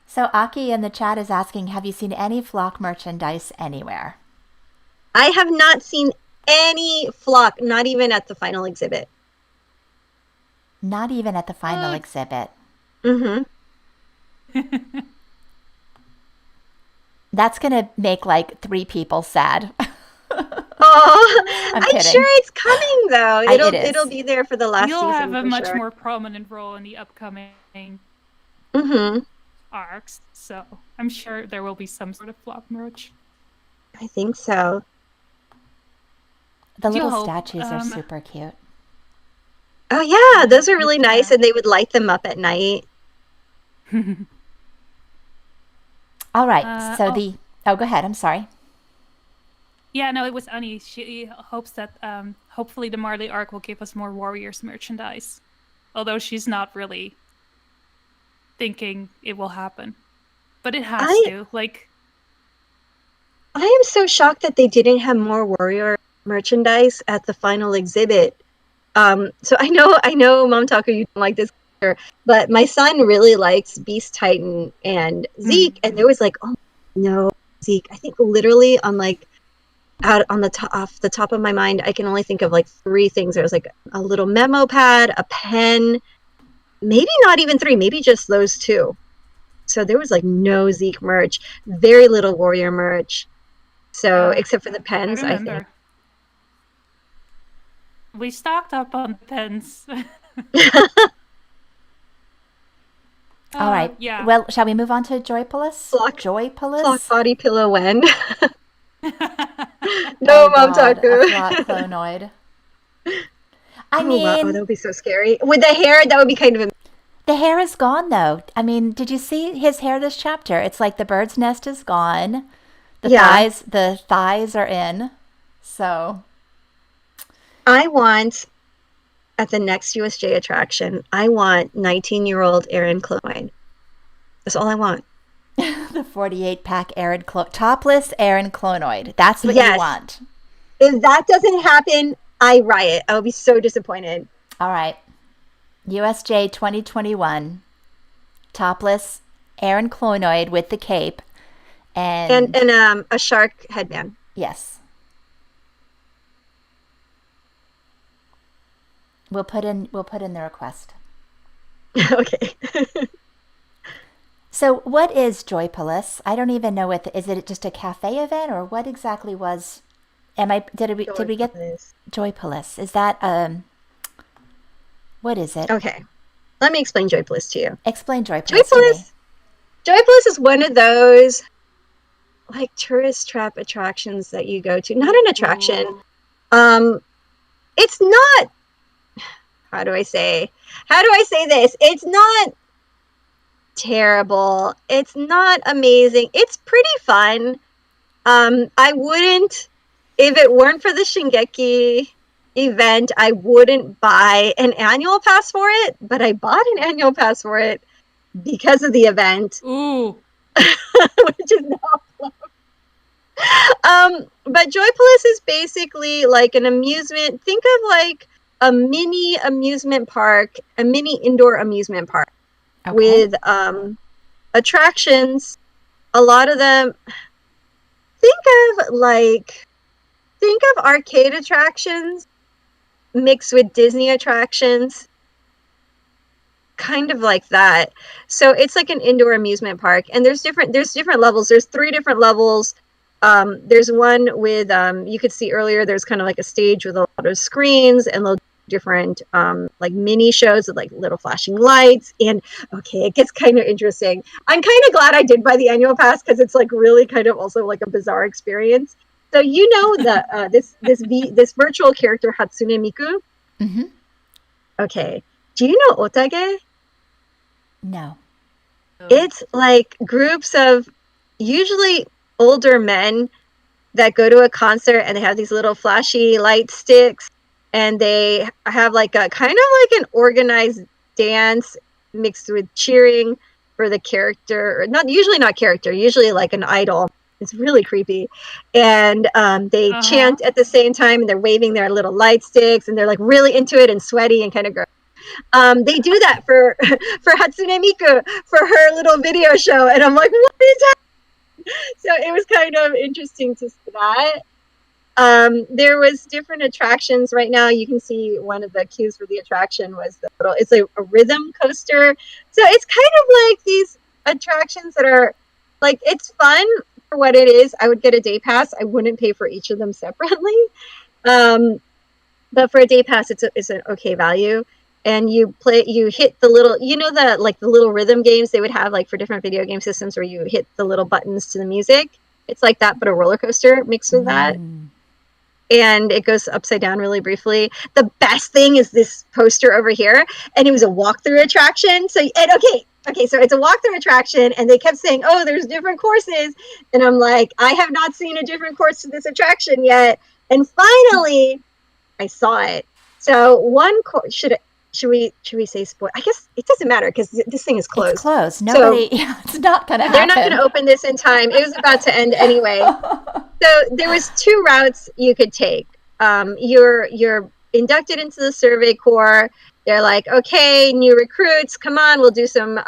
So Aki in the chat is asking, have you seen any Flock merchandise anywhere? I have not seen any Flock, not even at the final exhibit. Not even at the final exhibit. Mm-hmm. That's going to make like 3 people sad. Oh, I'm sure it's coming though. It'll be there for the last season. You'll have a much more prominent role in the upcoming arcs, so I'm sure there will be some sort of Flock merch. I think so. The little statues are super cute. Oh yeah, those are really nice, and they would light them up at night. All right, so go ahead, I'm sorry. Yeah, no, it was Annie. She hopes that hopefully the Marley arc will give us more Warriors merchandise. Although she's not really thinking it will happen. But it has to. Like, I am so shocked that they didn't have more Warrior merchandise at the final exhibit. So I know, Mom Talker, you don't like this character, but my son really likes Beast Titan and Zeke, and there was like, oh no, Zeke. I think literally on like off the top of my mind, I can only think of like 3 things. There was like a little memo pad, a pen, maybe not even 3, maybe just those 2. So there was like no Zeke merch, very little Warrior merch. So except for the pens, I think. We stocked up on pens. All right. Yeah. Well, shall we move on to Joypolis? Joypolis? Flock body pillow when? No, Mom Talker. A Flock clonoid. I mean, wow, that would be so scary. With the hair, that would be kind of. The hair is gone, though. I mean, did you see his hair this chapter? It's like the bird's nest is gone. The thighs are in. So. I want, at the next USJ attraction, I want 19-year-old Aaron Clonoid. That's all I want. The 48-pack topless Aaron Clonoid. That's what you want. If that doesn't happen, I riot. I will be so disappointed. All right. USJ 2021. Topless Aaron Clonoid with the cape. And a shark headband. Yes. We'll put in the request. Okay. So what is Joypolis? I don't even know is it just a cafe event, or what exactly was Did we get Joypolis. Joypolis? Is that what is it? Okay, let me explain Joypolis to you. Explain Joypolis to me. Joypolis is one of those like tourist trap attractions that you go to. Not an attraction. It's not. How do I say this? It's not terrible. It's not amazing. It's pretty fun. I wouldn't, if it weren't for the Shingeki event, I wouldn't buy an annual pass for it, but I bought an annual pass for it because of the event. Ooh. Which is not but Joypolis is basically like an amusement. Think of like a mini amusement park, a mini indoor amusement park with attractions. A lot of them, think of arcade attractions mixed with Disney attractions, kind of like that. So it's like an indoor amusement park, and there's different levels. There's 3 different levels. There's one with you could see earlier, there's kind of like a stage with a lot of screens and little different like mini shows with like little flashing lights. And okay, it gets kind of interesting. I'm kind of glad I did buy the annual pass, because it's like really kind of also like a bizarre experience. So you know that this virtual character Hatsune Miku. Mm-hmm. Okay, do you know Otage? No. It's like groups of usually older men that go to a concert, and they have these little flashy light sticks, and they have like a kind of like an organized dance mixed with cheering for the character, usually like an idol. It's really creepy. And they chant at the same time, and they're waving their little light sticks, and they're like really into it and sweaty and kind of gross. They do that for Hatsune Miku for her little video show, and I'm like, what is that? So it was kind of interesting to see that. There was different attractions. Right now you can see one of the cues for the attraction was it's a rhythm coaster. So it's kind of like these attractions that are like, it's fun for what it is. I would get a day pass. I wouldn't pay for each of them separately. But for a day pass, it's an okay value. And you hit the little, the little rhythm games they would have like for different video game systems, where you hit the little buttons to the music. It's like that, but a roller coaster mixed with that. And it goes upside down really briefly. The best thing is this poster over here, and it was a walkthrough attraction. So it's a walkthrough attraction, and they kept saying, oh, there's different courses. And I'm like, I have not seen a different course to this attraction yet. And finally, I saw it. So one course, should we say spoil? I guess it doesn't matter, because this thing is closed. It's closed. Nobody. It's not going to happen. They're not going to open this in time. It was about to end anyway. So there was 2 routes you could take. You're inducted into the Survey Corps. They're like, okay, new recruits, come on, we'll do some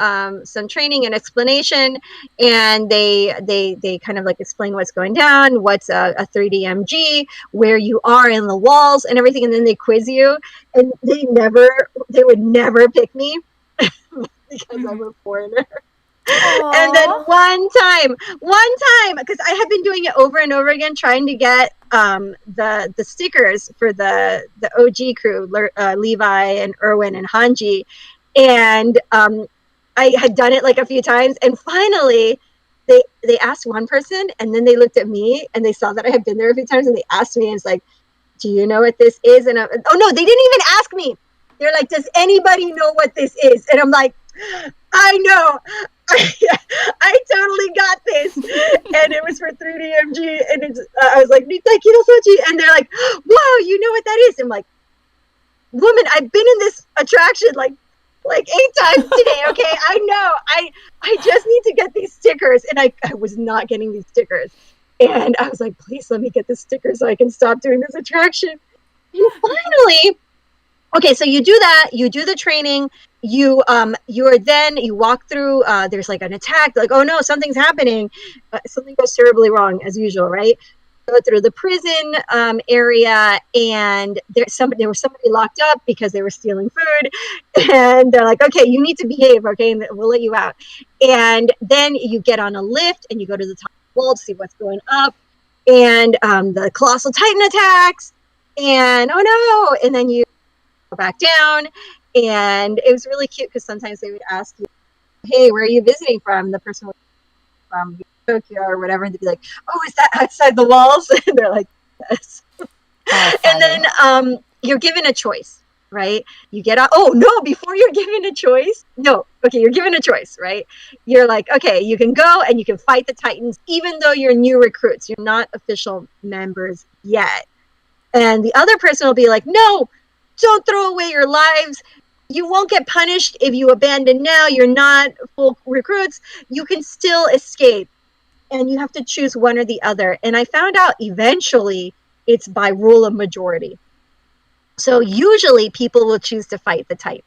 training and explanation. And they kind of like explain what's going down, what's a 3DMG, where you are in the walls and everything. And then they quiz you, and they would never pick me because I'm a foreigner. Aww. And then one time, because I have been doing it over and over again, trying to get the stickers for the OG crew, Levi and Erwin and Hanji, and I had done it like a few times, and finally they asked one person, and then they looked at me, and they saw that I had been there a few times, and they asked me, and it's like, do you know what this is? And oh no, they didn't even ask me. They're like, does anybody know what this is? And I'm like, I know. I totally got this. And it was for 3DMG, and I was like, and they're like, whoa, you know what that is? I'm like, woman, I've been in this attraction like 8 times today, okay? I know. I just need to get these stickers, and I was not getting these stickers. And I was like, please let me get the stickers so I can stop doing this attraction. And finally, okay, so you do that, you do the training, you walk through, there's like an attack, like, oh no, something's happening, something goes terribly wrong as usual, right? Go through the prison area, and there was somebody locked up because they were stealing food, and they're like, okay, you need to behave, okay, and we'll let you out. And then you get on a lift, and you go to the top of the wall to see what's going up. and the Colossal Titan attacks, and oh no, and then you go back down, and it was really cute because sometimes they would ask you, hey, where are you visiting from? The person was from Tokyo or whatever, and they'd be like, oh, is that outside the walls? And they're like, yes. And then you're given a choice, right? You get out. Oh no, before you're given a choice. No, okay, you're given a choice, right? You're like, okay, you can go and you can fight the Titans, even though you're new recruits. You're not official members yet. And the other person will be like, no, don't throw away your lives. You won't get punished if you abandon now. You're not full recruits. You can still escape. And you have to choose one or the other. And I found out eventually it's by rule of majority. So usually people will choose to fight the Titan.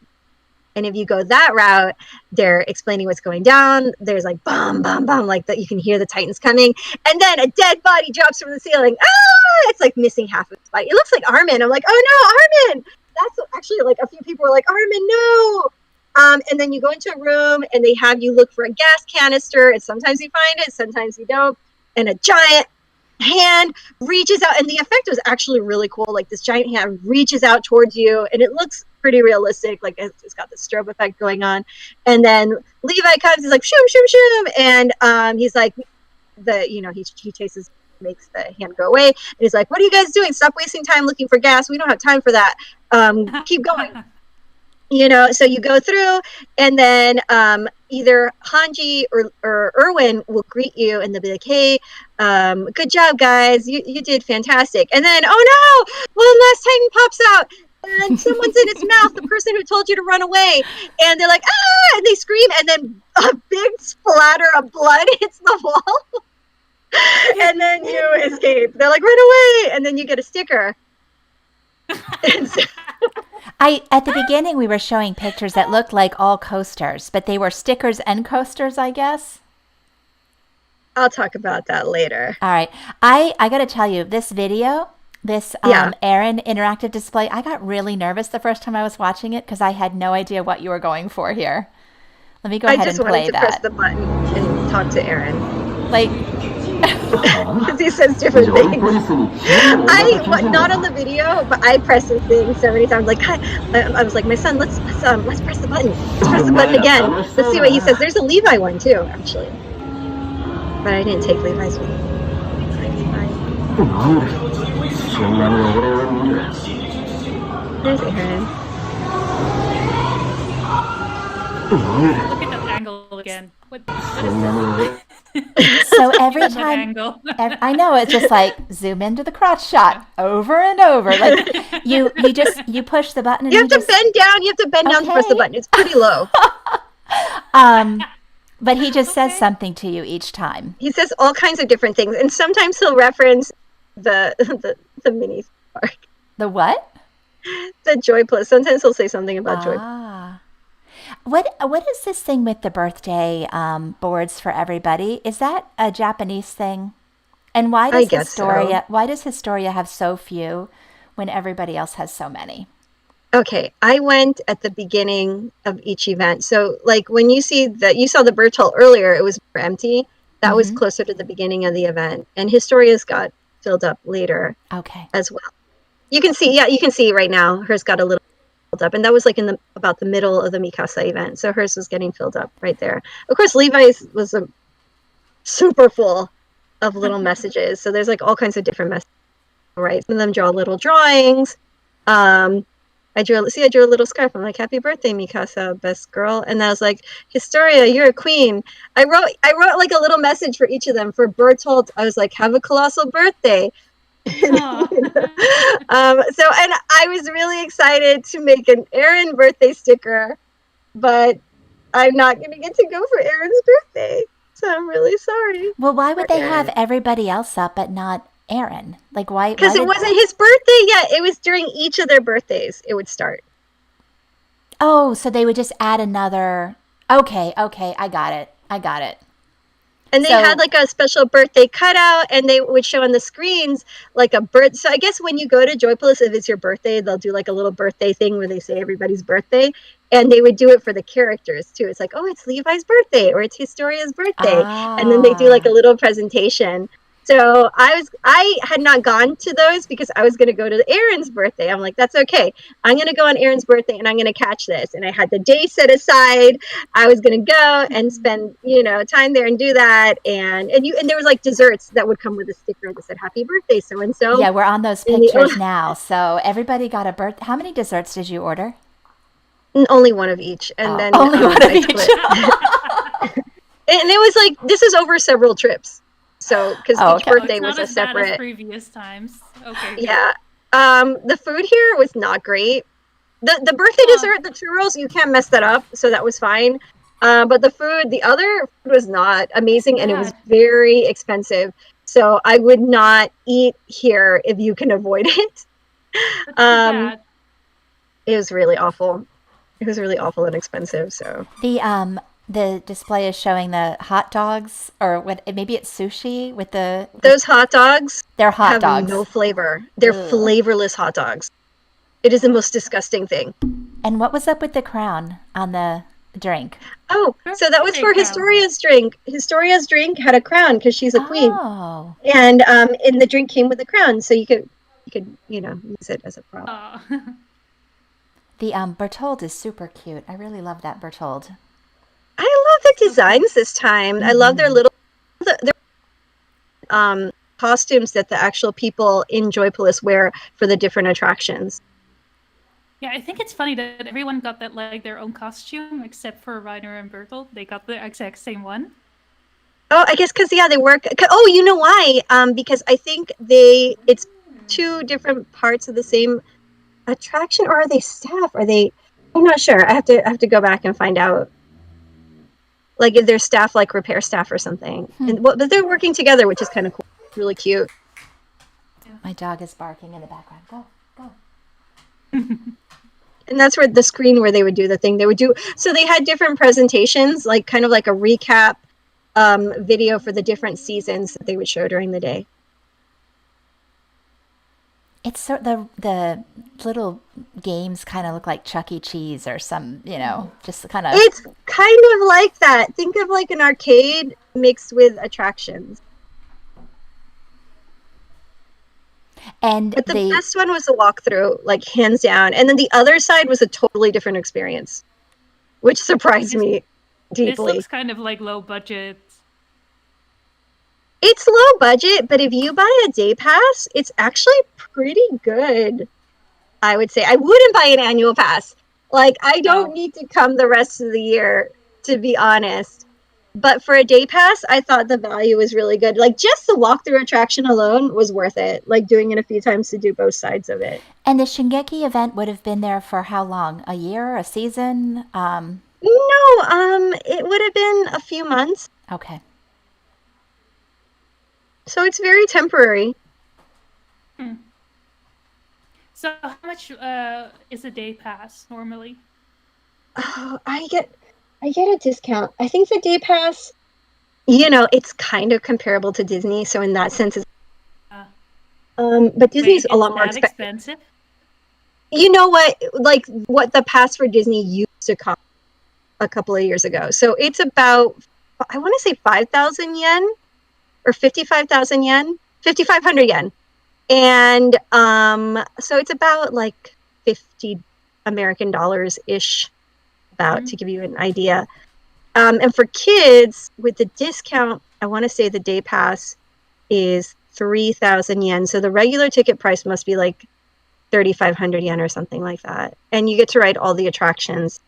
And if you go that route, they're explaining what's going down. There's like bum, bum, bum, like that. You can hear the Titans coming. And then a dead body drops from the ceiling. Ah! It's like missing half of its body. It looks like Armin. I'm like, oh no, Armin! That's actually like a few people were like, Armin, no! And then you go into a room and they have you look for a gas canister. And sometimes you find it, sometimes you don't. And a giant hand reaches out, and the effect was actually really cool. Like this giant hand reaches out towards you, and it looks pretty realistic. Like it's got the strobe effect going on. And then Levi comes, he's like shoom shoom shoom, and he's like he chases, makes the hand go away, and he's like, what are you guys doing? Stop wasting time looking for gas. We don't have time for that. Keep going. So you go through, and then either Hanji or Erwin will greet you, and they'll be like, hey, good job, guys. You did fantastic. And then, oh no, one last Titan pops out, and someone's in its mouth, the person who told you to run away. And they're like, ah, and they scream, and then a big splatter of blood hits the wall. And then you escape. They're like, run away, and then you get a sticker. At the beginning, we were showing pictures that looked like all coasters, but they were stickers and coasters, I guess. I'll talk about that later. All right. I got to tell you, this video, this Aaron interactive display, I got really nervous the first time I was watching it because I had no idea what you were going for here. Let me go ahead and play that. I just wanted to press the button and talk to Aaron. Like... Because he says different things. Not on the video, but I press the thing so many times. Like, I was like, my son, let's press the button. Let's press the button again. Let's see what he says. There's a Levi one too, actually. But I didn't take Levi's one. There's Aaron. Look at that angle again. What is that? So every time, I know, it's just like zoom into the crotch shot over and over. Like you push the button. And you have to bend down. You have to bend down to press the button. It's pretty low. But he just says something to you each time. He says all kinds of different things, and sometimes he'll reference the mini park. The what? The Joypolis. Sometimes he'll say something about Joy. What is this thing with the birthday boards for everybody? Is that a Japanese thing? And why does Historia have so few when everybody else has so many? Okay, I went at the beginning of each event. So like when you saw the bird hall earlier, it was empty. That was closer to the beginning of the event. And Historia's got filled up later as well. You can see right now hers got a little up, and that was like in about the middle of the Mikasa event, so hers was getting filled up right there. Of course, Levi's was a super full of little messages, so there's like all kinds of different messages, right? Some of them draw little drawings. I drew a little scarf. I'm like, happy birthday, Mikasa, best girl. And I was like, Historia, you're a queen. I wrote like a little message for each of them. For Bertolt, I was like, have a colossal birthday. And I was really excited to make an Aaron birthday sticker, but I'm not going to get to go for Aaron's birthday, so I'm really sorry. Well, why would they have everybody else up but not Aaron? Like, why? Because it wasn't his birthday yet. It was during each of their birthdays it would start. Oh, so they would just add another. Okay, I got it. And they had like a special birthday cutout, and they would show on the screens like a birth. So I guess when you go to Joypolis, if it's your birthday, they'll do like a little birthday thing where they say everybody's birthday, and they would do it for the characters too. It's like, oh, it's Levi's birthday, or it's Historia's birthday, and then they do like a little presentation. So I had not gone to those because I was going to go to Aaron's birthday. I'm like, that's okay. I'm going to go on Aaron's birthday and I'm going to catch this. And I had the day set aside. I was going to go and spend, time there and do that. And there was like desserts that would come with a sticker that said happy birthday so and so. Yeah, we're on those pictures now. So everybody got a birth. How many desserts did you order? Only one of each. And then only one of each. And it was like, this is over several trips. So, because each birthday was a separate. Not as previous times. Okay. Yeah. The food here was not great. The birthday dessert, the churros, you can't mess that up. So that was fine. But the other food was not amazing, and it was very expensive. So I would not eat here if you can avoid it. It was really awful. It was really awful and expensive. So the display is showing the hot dogs, or what? Maybe it's sushi with those hot dogs. They're hot dogs. No flavor. They're flavorless hot dogs. It is the most disgusting thing. And what was up with the crown on the drink? Oh, so that was for Historia's drink. Historia's drink had a crown because she's a queen. Oh. And the drink came with a crown, so you could use it as a prop. The Berthold is super cute. I really love that Berthold. I love the designs this time. I love their little costumes that the actual people in Joypolis wear for the different attractions. Yeah, I think it's funny that everyone got that like their own costume except for Reiner and Bertolt. They got the exact same one. Oh, I guess because they work. Oh, you know why? Because I think it's two different parts of the same attraction, or are they staff? I'm not sure. I have to go back and find out. Like if they're staff, like repair staff or something. But they're working together, which is kind of cool. Really cute. My dog is barking in the background. Go. And that's where the screen where they would do the thing. So they had different presentations, like kind of like a recap video for the different seasons that they would show during the day. It's the little games kind of look like Chuck E. Cheese or some, just kind of. It's kind of like that. Think of like an arcade mixed with attractions. But the best one was the walkthrough, like hands down. And then the other side was a totally different experience, which surprised me deeply. This looks kind of like low budget. It's low budget, but if you buy a day pass, it's actually pretty good. I would say I wouldn't buy an annual pass. Like I don't need to come the rest of the year, to be honest. But for a day pass, I thought the value was really good. Like just the walkthrough attraction alone was worth it. Like doing it a few times to do both sides of it. And the Shingeki event would have been there for how long? A year? A season? No, it would have been a few months. Okay. So it's very temporary. So how much is a day pass normally? Oh, I get a discount. I think the day pass, it's kind of comparable to Disney. So in that sense, it's but Disney's a lot more expensive. You know what? Like what the pass for Disney used to cost a couple of years ago. So it's about, I want to say 5,000 yen or 55,000 yen, 5,500 yen. And so it's about like 50 American dollars ish, to give you an idea. And for kids with the discount, I want to say the day pass is 3,000 yen. So the regular ticket price must be like 3,500 yen or something like that. And you get to ride all the attractions,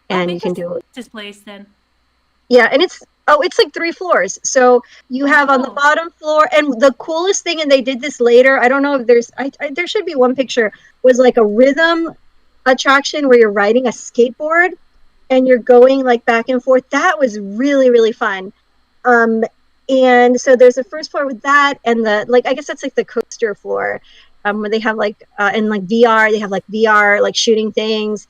and you can do it. Displays then. Yeah, and it's like 3 floors. So you have on the bottom floor, and the coolest thing, and they did this later, I don't know if there should be one picture, was like a rhythm attraction where you're riding a skateboard and you're going like back and forth. That was really, really fun. And so there's a first floor with that, and I guess that's like the coaster floor, where they have like and like VR, they have like VR like shooting things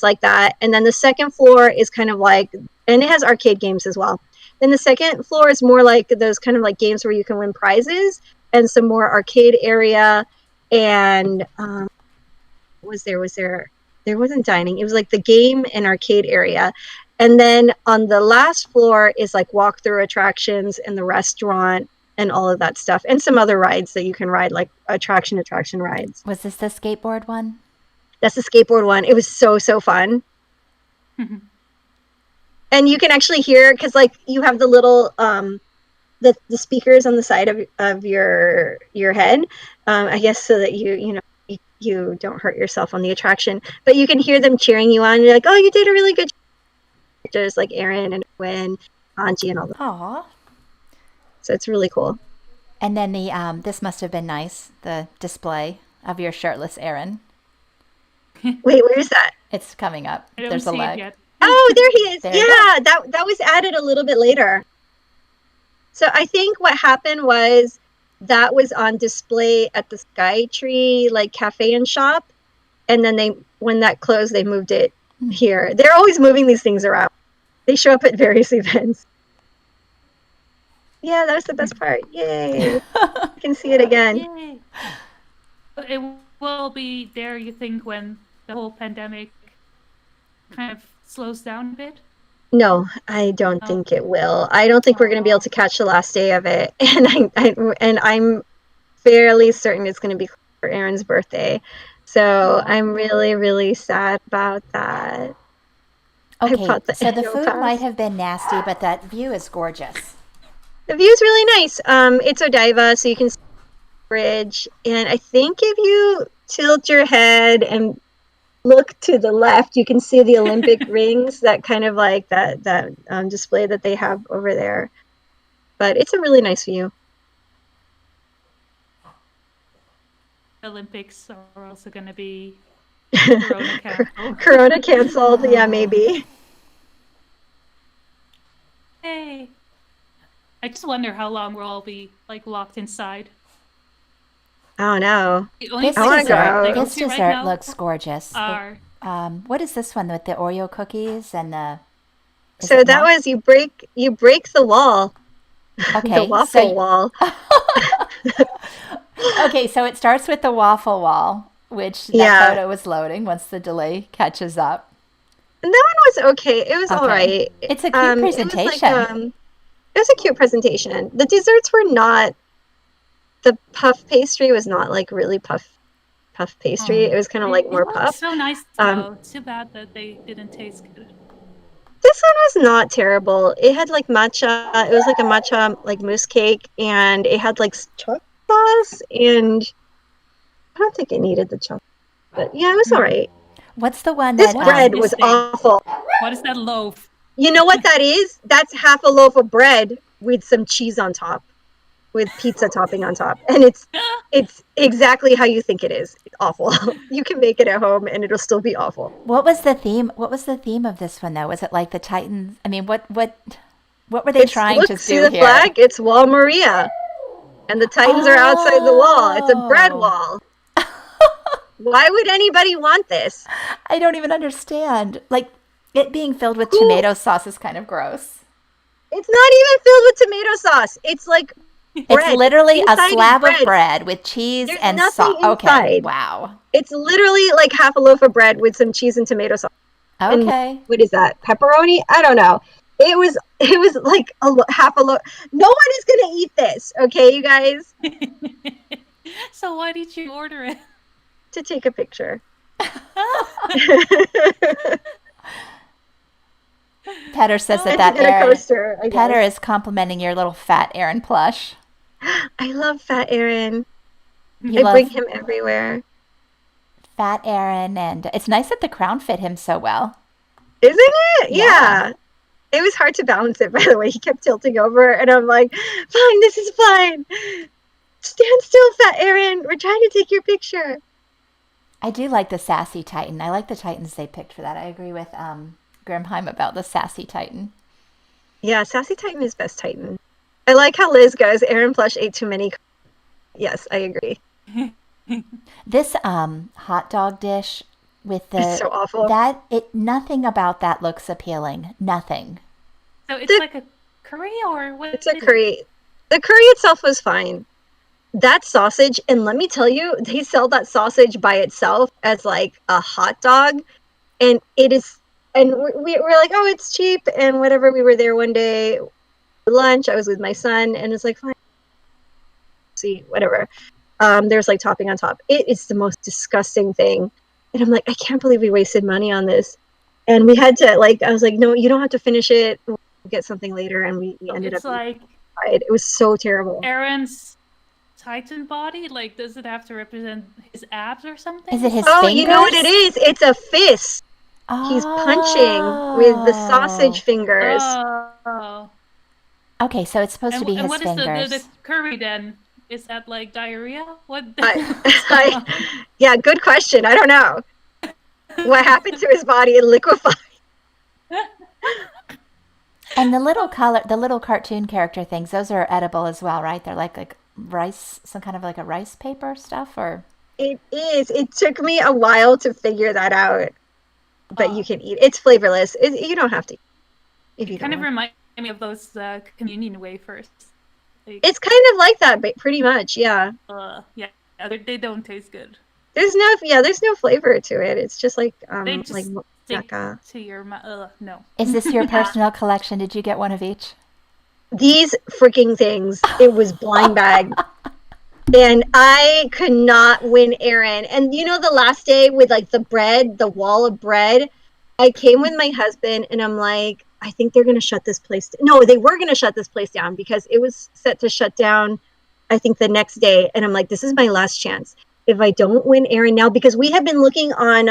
like that. And then the second floor is kind of like, and it has arcade games as well. Then the second floor is more like those kind of like games where you can win prizes, and some more arcade area. And there wasn't dining. It was like the game and arcade area. And then on the last floor is like walkthrough attractions and the restaurant and all of that stuff, and some other rides that you can ride, like attraction rides. Was this the skateboard one? That's the skateboard one. It was so fun. And you can actually hear, because like you have the little the speakers on the side of your head, I guess, so that you don't hurt yourself on the attraction, but you can hear them cheering you on. You're like, oh, you did a really good job. There's like Aaron and Gwen, Angie, and all that. Aw. So it's really cool. And then the this must have been nice, the display of your shirtless Aaron. Wait, where is that? It's coming up. I don't There's a see it leg. yet. Oh, there he is. There you Yeah, that was added a little bit later. So I think what happened was that was on display at the Skytree like cafe and shop, and then when that closed, they moved it here. They're always moving these things around. They show up at various events. Yeah, that was the best part. Yay! You can see it again. Yay. But it will be there, you think, when the whole pandemic kind of slows down a bit? No, I don't think it will. I don't think we're going to be able to catch the last day of it, and I'm fairly certain it's going to be for Aaron's birthday. So I'm really, really sad about that. Okay, so the annual food pass. might have been nasty, but that view is gorgeous. The view's really nice. It's Odaiba, so you can see the bridge, and I think if you tilt your head and look to the left, you can see the Olympic rings, that kind of like that display that they have over there. But it's a really nice view. Olympics are also going to be Corona canceled. Corona canceled, yeah, maybe. Hey. I just wonder how long we'll all be like locked inside. I don't know. The only This wanna places go. I go This to right dessert now looks gorgeous. are What is this one with the Oreo cookies and the? is So it that not- was you break the wall, okay. the waffle wall. Okay, so it starts with the waffle wall, which that Yeah. photo was loading once the delay catches up. And that one was okay. It was all Okay. right. It's a cute presentation. It was a cute presentation. The desserts were not. The puff pastry was not like really puff pastry. It was kind of like it more looked puff. so nice though. Too bad that they didn't taste good. This one was not terrible. It had like matcha. It was like a matcha like mousse cake, and it had like chocolate sauce. And I don't think it needed the chocolate, but yeah, it was all right. What's the one This that bread this was thing? awful. What is that loaf? You know what that is? That's half a loaf of bread with some cheese on top, with pizza topping on top, and it's exactly how you think it is. It's awful. You can make it at home, and it'll still be awful. What was the theme? What was the theme of this one though? Was it like the Titans? I mean, what were they trying to See do the here? flag? It's Wall Maria, and the Titans are outside the wall. It's a bread wall. Why would anybody want this? I don't even understand. Like it being filled with tomato sauce is kind of gross. It's not even filled with tomato sauce. It's like bread. It's literally a Inside is slab of bread. bread with cheese There's and nothing sauce. Okay, inside. wow. It's literally like half a loaf of bread with some cheese and tomato sauce. And Okay. what is that? Pepperoni? I don't know. It was like half a loaf. No one is gonna eat this, okay, you guys? So why did you order it? To take a picture. Petter says that And that to get a Aaron, coaster, I Petter guess. is complimenting your little fat Aaron plush. I love Fat Aaron. You I love bring him everywhere. fat Aaron, and it's nice that the crown fit him so well. Isn't it? Yeah. Yeah. It was hard to balance it, by the way. He kept tilting over, and I'm like, fine, this is fine. Stand still, Fat Aaron. We're trying to take your picture. I do like the sassy Titan. I like the Titans they picked for that. I agree with Grimheim about the sassy Titan. Yeah, Sassy Titan is best Titan. I like how Liz goes, Aaron Plush ate too many. Yes, I agree. This hot dog dish with the It's so awful. nothing about that looks appealing. Nothing. So it's like a curry or what? It's a is it? curry. The curry itself was fine. That sausage, and let me tell you, they sell that sausage by itself as like a hot dog, and it is. And we're like, oh, it's cheap and whatever. We were there one day for lunch. I was with my son, and it's like, fine. see, whatever. There's like topping on top. It is the most disgusting thing. And I'm like, I can't believe we wasted money on this. And we had to I was like, no, you don't have to finish it. We'll get something later. And we ended It's up. like It was so terrible. Aaron's Titan body. Like, does it have to represent his abs or something? Is it his Oh, fingers? you know what it is? It's a fist. He's punching with the sausage fingers. Oh. Okay, so it's supposed to be his and what fingers. is the curry then? Is that like diarrhea? What? Yeah, good question. I don't know. What happened to his body? It liquefied. And the little cartoon character things, those are edible as well, right? They're like rice, some kind of like a rice paper stuff, or? It is. It took me a while to figure that out, but you can eat. It's flavorless. You don't have to. If you kind of remind me of those communion wafers. Like, it's kind of like that, but pretty much, yeah. Yeah, they don't taste good. There's no flavor to it. It's just like they just like stick to your mouth. No. Is this your personal collection? Did you get one of each? These freaking things. It was blind bag. And I could not win Aaron. And you know, the last day with like the wall of bread, I came with my husband and I'm like, I think they're going to shut this place. No, they were going to shut this place down because it was set to shut down, I think, the next day. And I'm like, this is my last chance. If I don't win Aaron now, because we have been looking on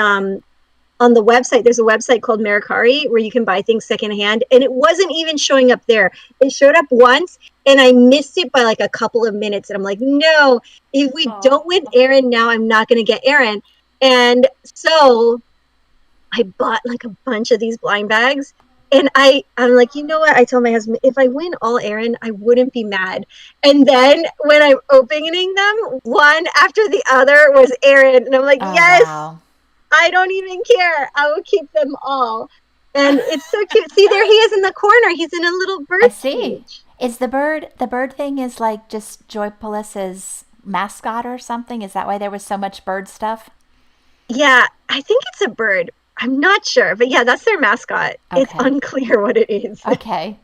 the website. There's a website called Mercari where you can buy things secondhand. And it wasn't even showing up there. It showed up once and I missed it by like a couple of minutes. And I'm like, no, if we don't win Aaron now, I'm not going to get Aaron. And so I bought like a bunch of these blind bags. And I'm like, you know what? I told my husband, if I win all Aaron, I wouldn't be mad. And then when I'm opening them, one after the other was Aaron. And I'm like, yes, wow. I don't even care. I will keep them all. And it's so cute. See, there he is in the corner. He's in a little bird cage. Is the bird thing is like just Joypolis's mascot or something? Is that why there was so much bird stuff? Yeah, I think it's a bird. I'm not sure, but yeah, that's their mascot. Okay. It's unclear what it is. Okay.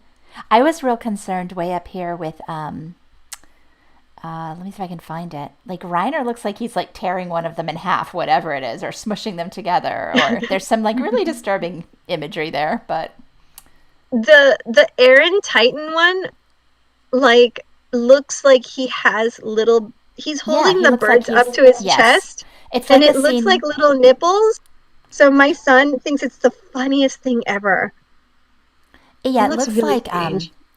I was real concerned way up here with, let me see if I can find it. Like Reiner looks like he's like tearing one of them in half, whatever it is, or smushing them together, or there's some like really disturbing imagery there, but. The Aaron Titan one, like, looks like he has he's holding the birds up to his chest, it's and it looks like little nipples. So my son thinks it's the funniest thing ever. Yeah, it looks really like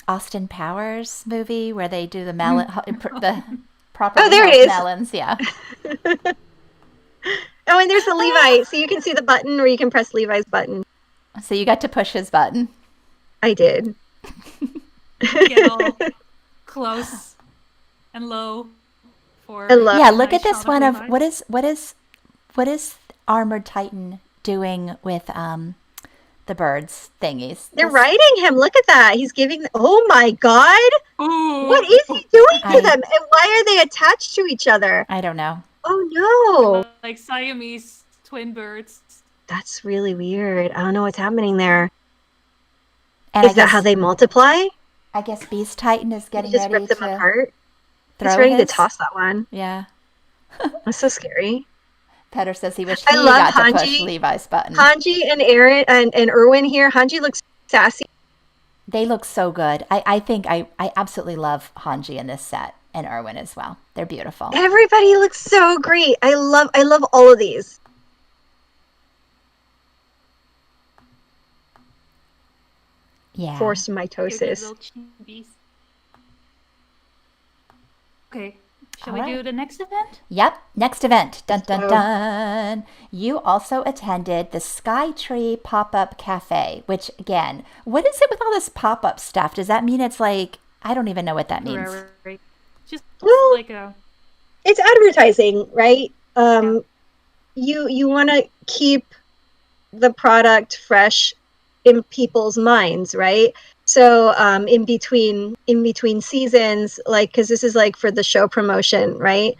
Austin Powers movie where they do the melon, the proper melons. Yeah. Oh, and there's the Levi. So you can see the button, or you can press Levi's button. So you got to push his button. I did. Get all close and low. Yeah, look at this one of what is Armored Titan doing with the birds thingies? They're riding him. Look at that. He's giving. Oh my God! Ooh. What is he doing to them? And why are they attached to each other? I don't know. Oh no! Like Siamese twin birds. That's really weird. I don't know what's happening there. And is that how they multiply? I guess Beast Titan is getting ready to rip them apart. He's ready to toss that one. Yeah. That's so scary. Petter says he wished he got to push Levi's button. Hanji and Aaron and Erwin here. Hanji looks sassy. They look so good. I think I absolutely love Hanji in this set, and Erwin as well. They're beautiful. Everybody looks so great. I love all of these. Yeah. Forced mitosis. Okay. Shall we do the next event? Yep. Next event. Dun, dun, dun. You also attended the Skytree pop-up cafe, which, again, what is it with all this pop-up stuff? Does that mean it's like, I don't even know what that means. Right. Just like it's advertising, right? You want to keep the product fresh in people's minds, right? So in between seasons, like, because this is like for the show promotion, right?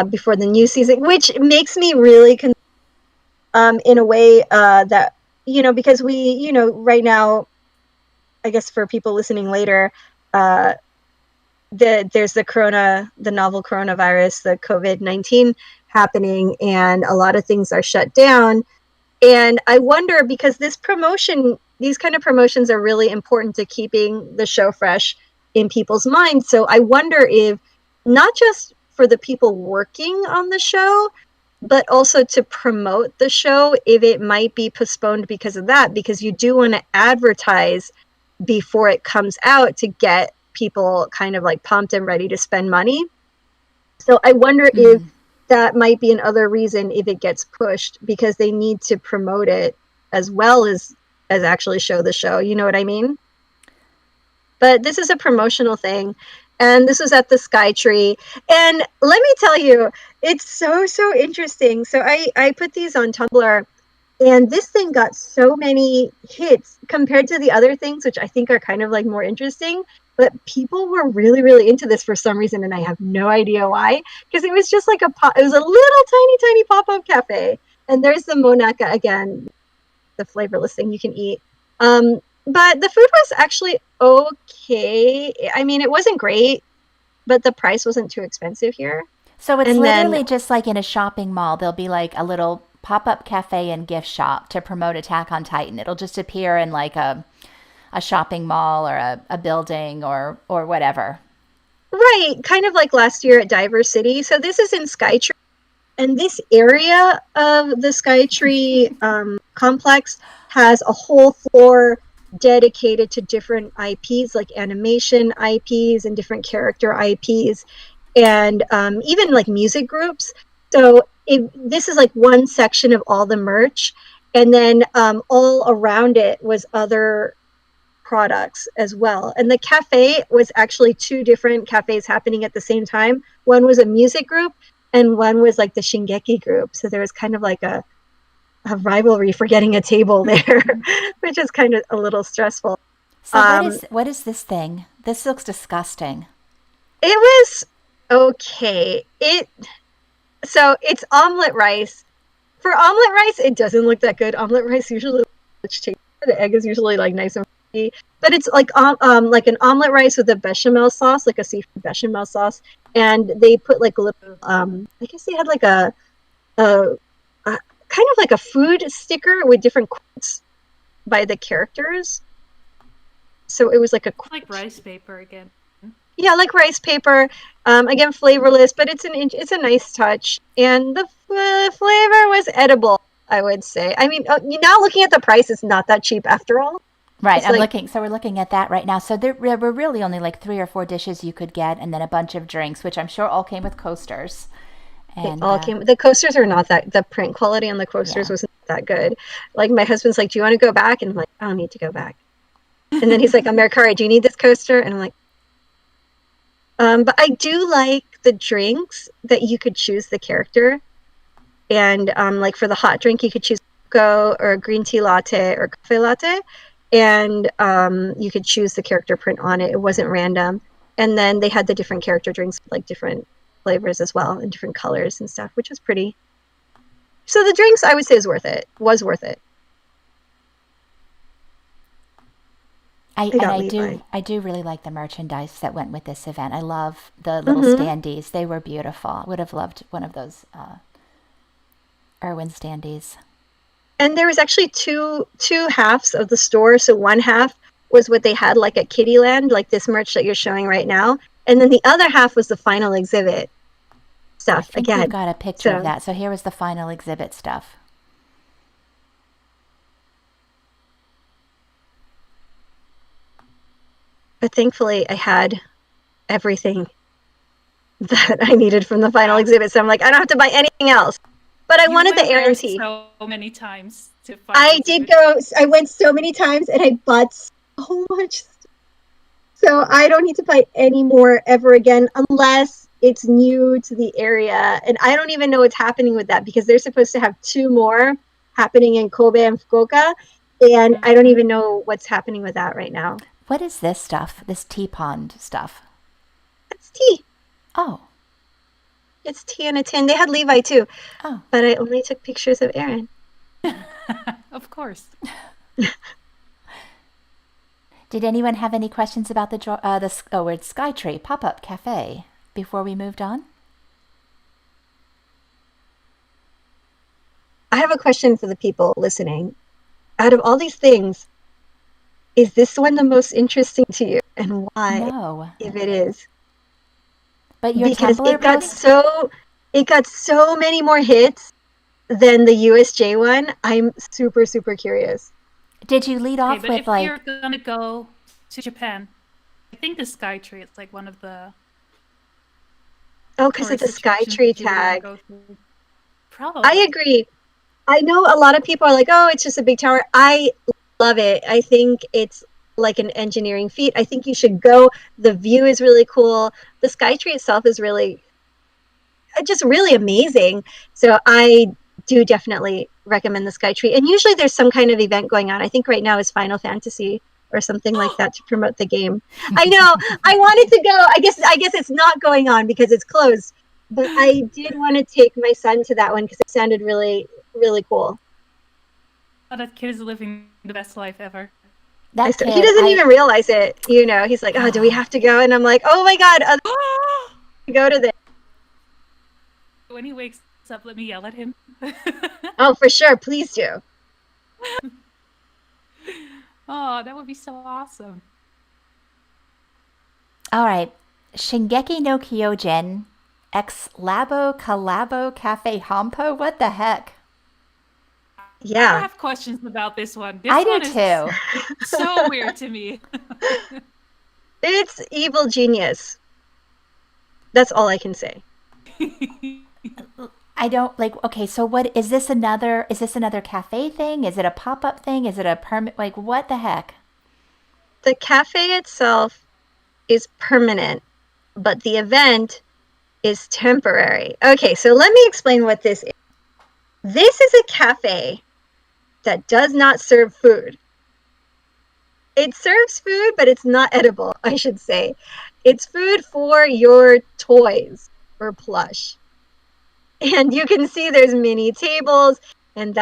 Before the new season, which makes me really in a way that, because we, right now, I guess for people listening later, there's the novel coronavirus, the COVID-19 happening, and a lot of things are shut down. And I wonder, because these kind of promotions are really important to keeping the show fresh in people's minds. So I wonder if, not just for the people working on the show, but also to promote the show, if it might be postponed because of that, because you do want to advertise before it comes out to get people kind of like pumped and ready to spend money. So I wonder if that might be another reason if it gets pushed, because they need to promote it as well as actually show the show. You know what I mean? But this is a promotional thing. And this was at the Skytree. And let me tell you, it's so interesting. So I put these on Tumblr, and this thing got so many hits compared to the other things, which I think are kind of like more interesting. But people were really into this for some reason, and I have no idea why. Because it was just like it was a little tiny pop-up cafe. And there's the Monaka again, the flavorless thing you can eat. But the food was actually okay. I mean, it wasn't great, but the price wasn't too expensive here. So it's literally just like in a shopping mall. There'll be like a little pop-up cafe and gift shop to promote Attack on Titan. It'll just appear in like a shopping mall or a building or whatever. Right. Kind of like last year at Diver City. So this is in Skytree. And this area of the Skytree complex has a whole floor dedicated to different IPs, like animation IPs and different character IPs, and even like music groups. So this is like one section of all the merch, and then all around it was other products as well. And the cafe was actually two different cafes happening at the same time. One was a music group, and one was like the Shingeki group. So there was kind of like a rivalry for getting a table there, which is kind of a little stressful. So what is this thing? This looks disgusting. It was okay. So it's omelet rice. For omelet rice, it doesn't look that good. Omelet rice usually looks tasty. The egg is usually like nice and fluffy. But it's like an omelet rice with a bechamel sauce, like a seafood bechamel sauce, and they put like a little I guess they had like a kind of like a food sticker with different quotes by the characters. So it was like like rice paper again. Yeah, like rice paper. Again, flavorless, but it's a nice touch, and the flavor was edible, I would say. I mean, now looking at the price, it's not that cheap after all. Right, I'm looking. So we're looking at that right now. So there were really only like 3 or 4 dishes you could get, and then a bunch of drinks, which I'm sure all came with coasters. And the coasters are not that, the print quality on the coasters wasn't that good. Like my husband's like, do you want to go back? And I'm like, I don't need to go back. And then he's like, Americari, do you need this coaster? And I'm like, but I do like the drinks that you could choose the character. And like for the hot drink, you could choose cocoa or a green tea latte or cafe latte. And you could choose the character print on it. It wasn't random. And then they had the different character drinks, like different flavors as well, and different colors and stuff, which was pretty. So the drinks, I would say, was worth it. I do really like the merchandise that went with this event. I love the little standees. They were beautiful. Would have loved one of those Irwin standees. And there was actually two halves of the store. So one half was what they had like at Kittyland, like this merch that you're showing right now. And then the other half was the final exhibit stuff. I think we've got a picture of that. So here was the final exhibit stuff. But thankfully, I had everything that I needed from the final exhibit. So I'm like, I don't have to buy anything else. But I wanted the Aaron tea. So many times to find I did go. I went so many times, and I bought so much stuff. So I don't need to buy any more ever again, unless it's new to the area. And I don't even know what's happening with that, because they're supposed to have 2 more happening in Kobe and Fukuoka. And I don't even know what's happening with that right now. What is this stuff? This tea pond stuff? It's tea. Oh. It's tea in a tin. They had Levi too. Oh. But I only took pictures of Aaron. Of course. Did anyone have any questions about the Skytree pop-up cafe before we moved on? I have a question for the people listening. Out of all these things, is this one the most interesting to you, and why? No. If it is, But your because Tumblr it got so many more hits than the USJ one. I'm super, super curious. Did you lead Okay, off but with if like you're gonna go to Japan, I think the Skytree is like one of the Oh, because of the tourist attractions Skytree that you would want to tag. go to. I Probably. agree. I know a lot of people are like, oh, it's just a big tower. I love it. I think it's like an engineering feat. I think you should go. The view is really cool. The Skytree itself is really, just really amazing. So I do definitely recommend the Skytree. And usually there's some kind of event going on. I think right now is Final Fantasy or something like that to promote the game. I know. I wanted to go. I guess it's not going on because it's closed. But I did want to take my son to that one because it sounded really, really cool. Oh, that kid is living the best life ever. that kid? He doesn't even realize it. He's like, oh, do we have to go? And I'm like, oh my God, go to this. When he wakes up, let me yell at him. Oh, for sure. Please do. Oh, that would be so awesome. All right. Shingeki no Kyojin X Labo Collabo Cafe Hampo. What the heck? I Yeah. have questions about this one. This I one do is too. so weird to me. It's evil genius. That's all I can say. I don't like. Okay, so what is this? Is this another cafe thing? Is it a pop-up thing? Is it a permit? Like, what the heck? The cafe itself is permanent, but the event is temporary. Okay, so let me explain what this is. This is a cafe that does not serve food. It serves food, but it's not edible, I should say. It's food for your toys or plush. And you can see there's mini tables, and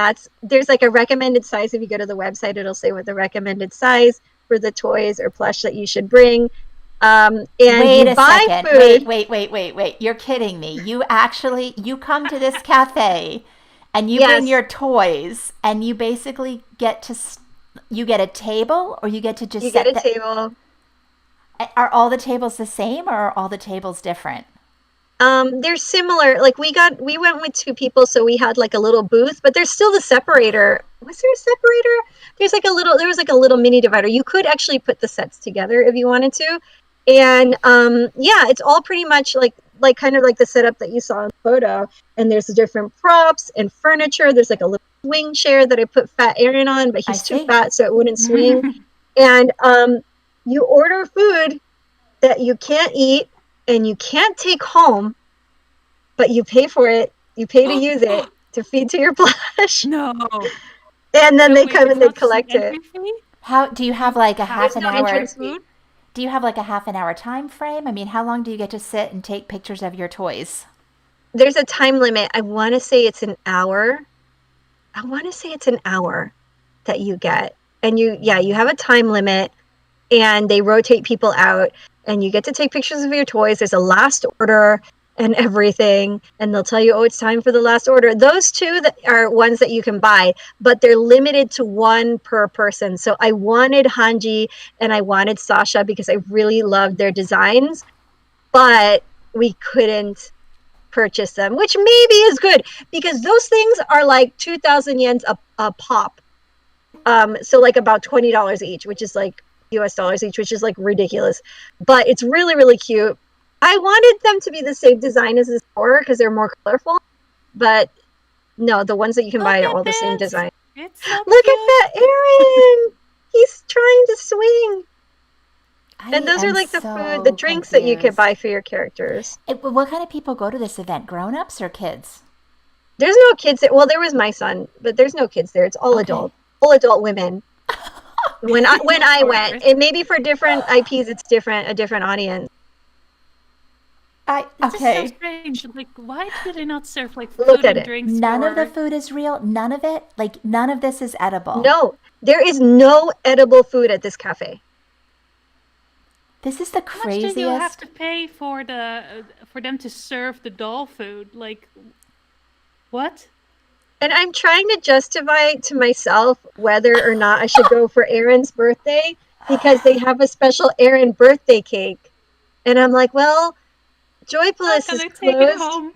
there's like a recommended size. If you go to the website, it'll say what the recommended size for the toys or plush that you should bring. And Wait you a buy second. food. Wait. You're kidding me. You come to this cafe and you bring Yes, your toys and you basically you get a table or you get to just you get a table. are all the tables the same or are all the tables different? They're similar. Like we went with two people, so we had like a little booth, but there's still the separator. Was there a separator? There was like a little mini divider. You could actually put the sets together if you wanted to. And yeah, it's all pretty much like kind of like the setup that you saw in the photo. And there's different props and furniture. There's like a little swing chair that I put Fat Aaron on, but I he's too see. fat, so it wouldn't swing. And you order food that you can't eat and you can't take home, but you pay for it. You pay to use it to feed to your plush. No. And then So they wait, come it's and they not just an collect it. entry fee? How do you have like a half There's an no hour? entrance fee. Food? Do you have like a half an hour time frame? I mean, how long do you get to sit and take pictures of your toys? There's a time limit. I want to say it's an hour. I want to say it's an hour that you get. And you have a time limit, and they rotate people out, and you get to take pictures of your toys. There's a last order and everything, and they'll tell you, oh, it's time for the last order. Those two that are ones that you can buy, but they're limited to one per person. So I wanted Hanji and I wanted Sasha because I really loved their designs, but we couldn't purchase them, which maybe is good because those things are like 2,000 yens a pop. So like about $20 each, which is like US dollars each, which is like ridiculous, but it's really, really cute. I wanted them to be the same design as the store because they're more colorful, but no, the ones that you can buy are all the same design. It's so Look cute. at that, Aaron! He's trying to swing. And those are like the drinks that you could buy for your characters. What kind of people go to this event? Grown-ups or kids? There's no kids there. Well, there was my son, but there's no kids there. It's all adult women. When I went, it maybe for different IPs, it's a different audience. This is so strange. Like, why do they not serve like Look food at and it. drinks? None of the for- food is real. None of it. Like none of this is edible. No, there is no edible food at this cafe. This is the How much do you have craziest. to pay for for them to serve the doll food? Like, what? And I'm trying to justify to myself whether or not I should go for Aaron's birthday because they have a special Aaron birthday cake. And I'm like, well, I'm Joypolis is gonna take it closed. home.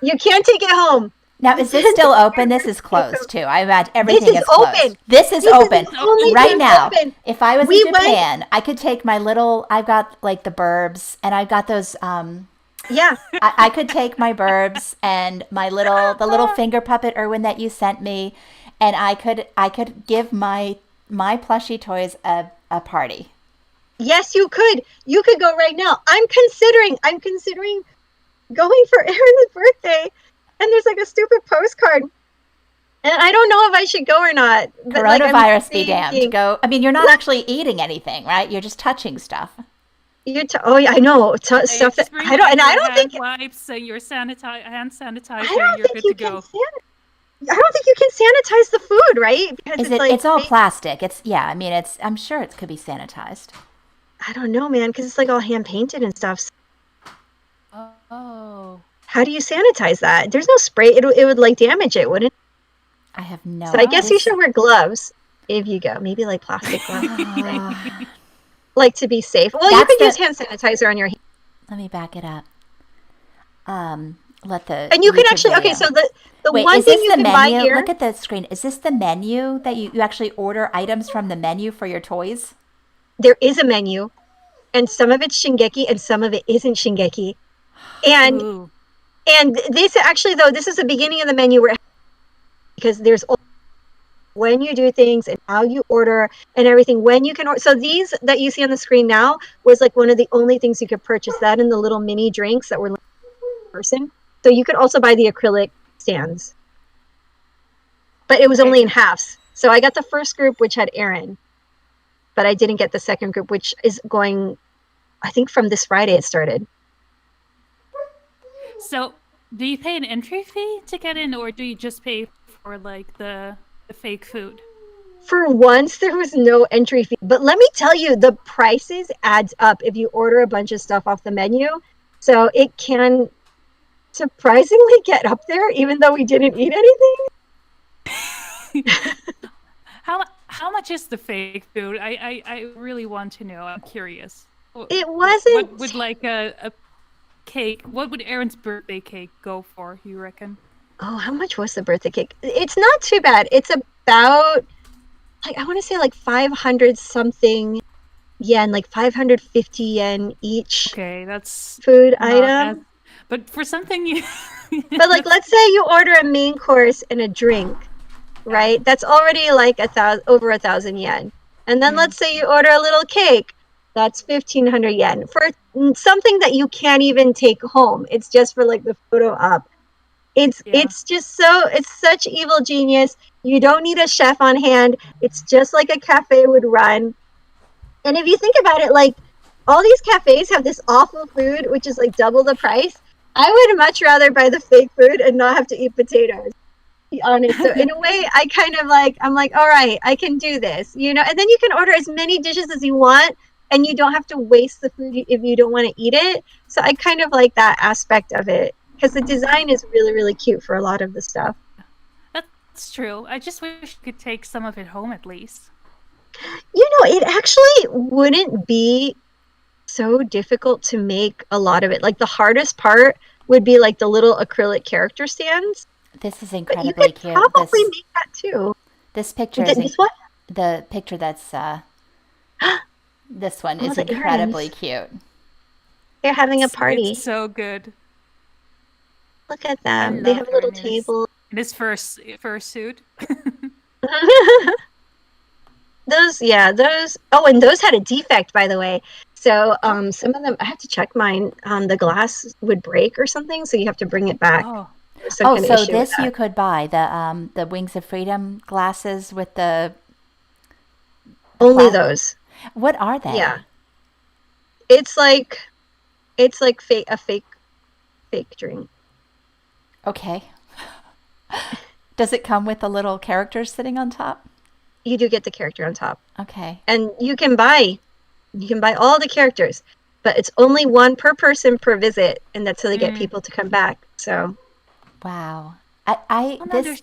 You can't take it home. Now, You is this can't still take open? Aaron This is birthday closed cake too. I imagine home. everything This is is closed. open. This is This is open the only right thing now. open. If I was We in went, Japan, I could take my little, I've got like the burbs and I've got those, yeah. I could take my burbs and the little finger puppet Irwin that you sent me, and I could give my plushie toys a party. Yes, you could. You could go right now. I'm considering going for Aaron's birthday. And there's like a stupid postcard. And I don't know if I should go or not. But like I'm Coronavirus be damned. thinking, Go. I mean, you're not actually eating anything, right? You're just touching stuff. oh yeah, I know. Hey, Stuff that just bring I don't, and your I don't think hand wipes and your hand I sanitizer, and don't you're think good you to can go. I don't think you can sanitize the food, right? Because Is it's it? like It's all plastic. It's yeah. I mean, it's. I'm sure it could be sanitized. I don't know, man, because it's like all hand painted and stuff. So Oh. how do you sanitize that? There's no spray. It would like damage it, wouldn't it? I have no. So I guess you This. should wear gloves if you go. Maybe like plastic gloves, right? Uh, Like to be safe. Well, you that's could use the. hand sanitizer on your hand. Let me back it up. Let the And you can YouTube actually, okay, video. so the Wait, one is thing this you the can buy menu? here, Look at the screen. Is this the menu that you actually order items from the menu for your toys? there is a menu, and some of it's Shingeki and some of it isn't Shingeki. And Ooh. this actually though, this is the beginning of the menu where because there's when you do things and how you order and everything when you can order. So these that you see on the screen now was like one of the only things you could purchase, that and the little mini drinks that were like per person. So you could also buy the acrylic stands, but it was only Okay. in halves. So I got the first group, which had Aaron, but I didn't get the second group, which is going, I think from this Friday it started. So, do you pay an entry fee to get in, or do you just pay for like the fake food? For once, there was no entry fee. But let me tell you, the prices adds up if you order a bunch of stuff off the menu. So it can surprisingly get up there, even though we didn't eat anything. How much is the fake food? I really want to know. I'm curious. It What wasn't. would like a cake? What would Aaron's birthday cake go for? You reckon? Oh, how much was the birthday cake? It's not too bad. It's about, like, I want to say like 500 something yen, like 550 yen each Okay, that's food not as. item. But for something you. But like, let's say you order a main course and a drink, right? That's already like over 1,000 yen. And then let's say you order a little cake, that's 1,500 yen for something that you can't even take home. It's just for like the photo op. Yeah. It's just so, it's such evil genius. You don't need a chef on hand. It's just like a cafe would run. And if you think about it, like all these cafes have this awful food, which is like double the price. I would much rather buy the fake food and not have to eat potatoes, to be honest. So in a way, I kind of like, I'm like, all right, I can do this, you know. And then you can order as many dishes as you want, and you don't have to waste the food if you don't want to eat it. So I kind of like that aspect of it because the design is really, really cute for a lot of the stuff. That's true. I just wish you could take some of it home at least. You know, it actually wouldn't be so difficult to make a lot of it. Like the hardest part would be like the little acrylic character stands. This is But you incredibly could cute. probably This make that too. this picture is This one? the picture that's this one Oh, is the incredibly earrings. cute. They're having a party. It's so good. Look at I them. They love have a little Aaron table. in his fursuit. Those. Oh, and those had a defect, by the way. So, some of them, I have to check mine. The glass would break or something, so you have to bring it back. Oh, There's some Oh, kind of so issue with this that. you could buy the Wings of Freedom glasses with the Only pla- those. What are they? Yeah. It's like fake drink. Okay. Does it come with the little characters sitting on top? You do get the character on top. Okay. And you can buy You can buy all the characters, but it's only one per person per visit, and that's how they get people to come back. So, Wow. I don't this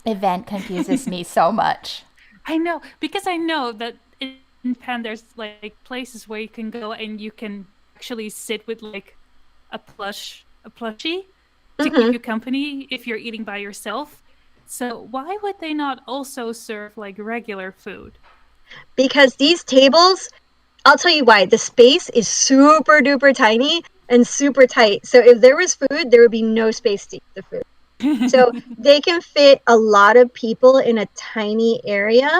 event confuses me so much. I know, because I know that in Japan there's like places where you can go and you can actually sit with like a plushie to keep you company if you're eating by yourself. So why would they not also serve like regular food? because these tables, I'll tell you why. The space is super duper tiny and super tight. So if there was food, there would be no space to eat the food. So they can fit a lot of people in a tiny area,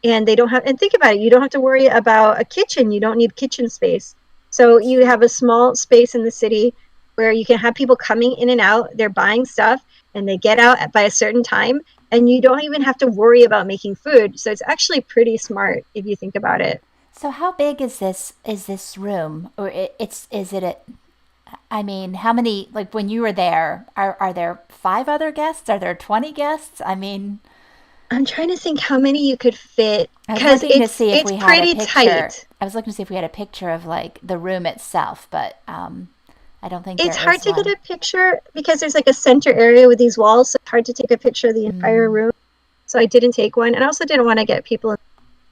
and they don't have, and think about it, you don't have to worry about a kitchen. You don't need kitchen space. So you have a small space in the city where you can have people coming in and out. They're buying stuff and they get out by a certain time, and you don't even have to worry about making food. So it's actually pretty smart if you think about it. So how big is this room? Or is it a I mean, how many, like when you were there, are there 5 other guests? Are there 20 guests? I mean, I'm trying to think how many you could fit, I was because looking to see if it's we had a pretty picture. tight. I was looking to see if we had a picture of like the room itself, but I don't think It's there hard is to get one. a picture because there's like a center area with these walls, so it's hard to take a picture of the entire room. So I didn't take one, and I also didn't want to get people in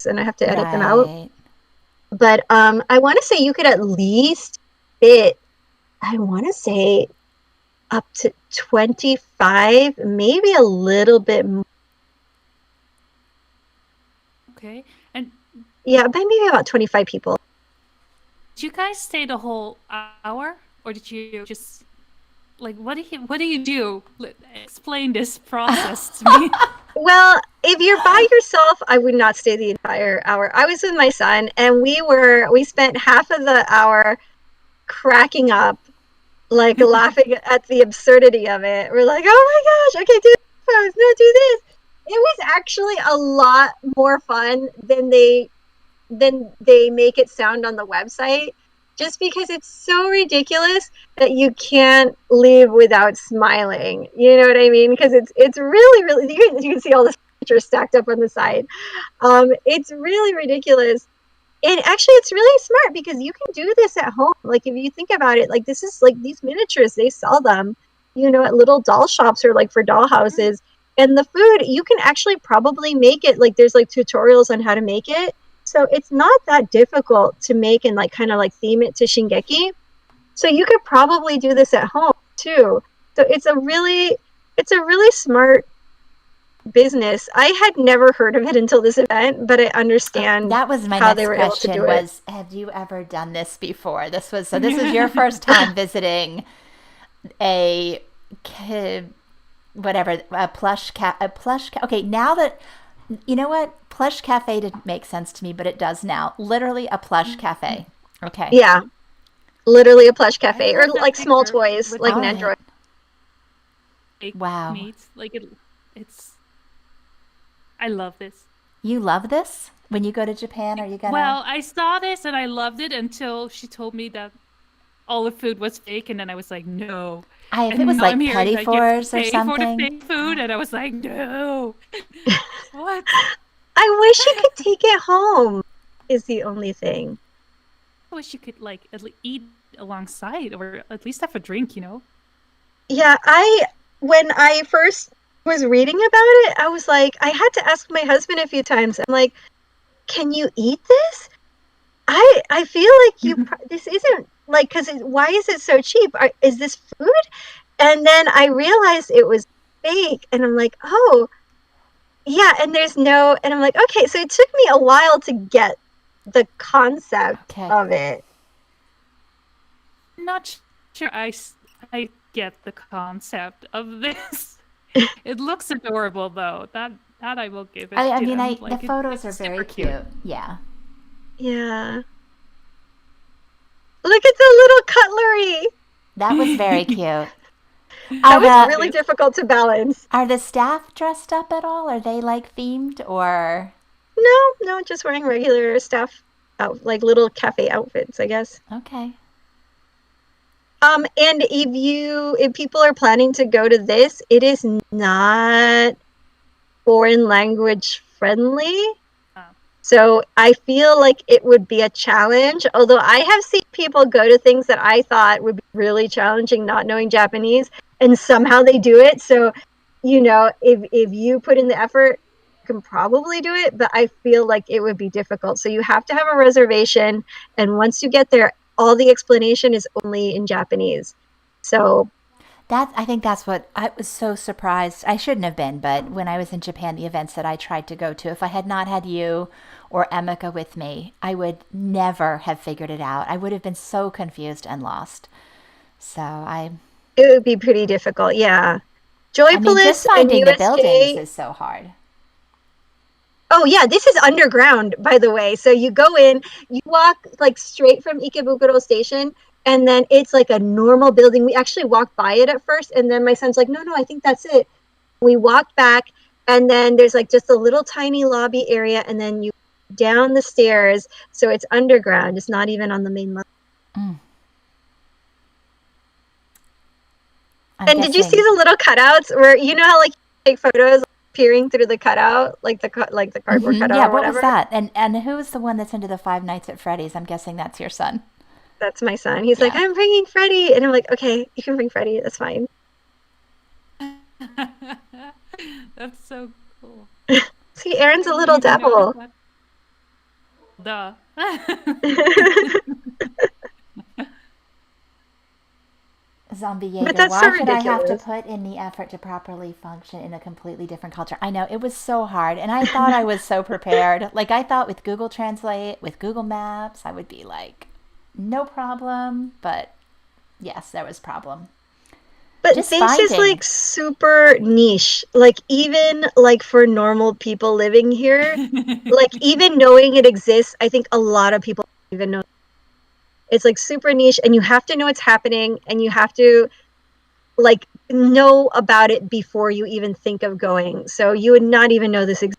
and I have to edit them out. Right. But I want to say you could at least fit, I want to say up to 25, maybe a little bit more. Okay. And Yeah, maybe about 25 people. did you guys stay the whole hour, or did you just like what do you do? Explain this process to me. Well, if you're by yourself, I would not stay the entire hour. I was with my son, and we spent half of the hour cracking up, like laughing at the absurdity of it. We're like, oh my gosh, okay, do this pose, no, do this. It was actually a lot more fun than they make it sound on the website, just because it's so ridiculous that you can't leave without smiling. You know what I mean? Because it's really, really, you can see all the pictures stacked up on the side. It's really ridiculous. And actually, it's really smart because you can do this at home. Like, if you think about it, like, this is like these miniatures, they sell them, at little doll shops or like for doll houses. And the food, you can actually probably make it. Like, there's like tutorials on how to make it. So it's not that difficult to make and like kind of like theme it to Shingeki. So you could probably do this at home too. So it's a really smart business. I had never heard of it until this event, but I understand That was my how they next were able to question do it. was, have you ever done this before? This was your first time visiting a whatever, okay, now that you know what? Plush cafe didn't make sense to me, but it does now. Literally a plush cafe. Okay. Yeah, literally a plush I cafe or love that like small picture toys, with like All an right. Android. fake Wow. meats. Like it's. I love this. You love this? When you go to Japan, are you gonna? Well, I saw this and I loved it until she told me that all the food was fake, and then I was like, no. If it And was now I'm like hearing Petty that you have to Fours or pay for the something. fake food, and I was like, no. What? I wish you could take it home, is the only thing. I wish you could like at least eat alongside, or at least have a drink. Yeah, when I first was reading about it, I was like, I had to ask my husband a few times. I'm like, can you eat this? I feel like this isn't like, because why is it so cheap? Is this food? And then I realized it was fake, and I'm like, oh, yeah, and and I'm like, okay, so it took me a while to get the concept Okay. of it. I'm not sure I get the concept of this. It looks adorable though. That I will give it I to mean, them. the photos are it's very super cute. Yeah. Yeah. Look at the little cutlery. That was very cute. That was the really difficult to balance. Are the staff dressed up at all? Are they like themed or? No, just wearing regular stuff, like little cafe outfits, I guess. Okay. And if people are planning to go to this, it is not foreign language friendly. So I feel like it would be a challenge, although I have seen people go to things that I thought would be really challenging, not knowing Japanese, and somehow they do it. So, if you put in the effort, you can probably do it, but I feel like it would be difficult. So you have to have a reservation, and once you get there, all the explanation is only in Japanese. So I think that's what I was so surprised. I shouldn't have been, but when I was in Japan, the events that I tried to go to, if I had not had you or Emeka with me, I would never have figured it out. I would have been so confused and lost. So it would be pretty difficult. Yeah. I mean, just Joypolis and finding the buildings USJ. is so hard. Oh yeah, this is underground, by the way. So you go in, you walk like straight from Ikebukuro Station, and then it's like a normal building. We actually walked by it at first, and then my son's like, "No, no, I think that's it." We walked back, and then there's like just a little tiny lobby area, and then you down the stairs. So it's underground. It's not even on the main level. Mm. I'm And did you see guessing. the little cutouts where how like you take photos peering through the cutout, like the cardboard cutout Yeah, or what was whatever? that? And who is the one that's into the Five Nights at Freddy's? I'm guessing that's your son. That's my son. He's like, Yeah. I'm bringing Freddie. And I'm like, okay, you can bring Freddie. That's fine. That's so cool. See, Aaron's a I didn't little even notice devil. that. Duh. Zombie But Jaeger, that's so why should I have to ridiculous. put in the effort to properly function in a completely different culture? I know, it was so hard, and I thought I was so prepared. Like, I thought with Google Translate, with Google Maps, I would be like, no problem, but yes, there was problem. But Just this is finding. like super niche. Like even like for normal people living here, like even knowing it exists, I think a lot of people don't even know. It's like super niche, and you have to know what's happening, and you have to like know about it before you even think of going. So you would not even know this if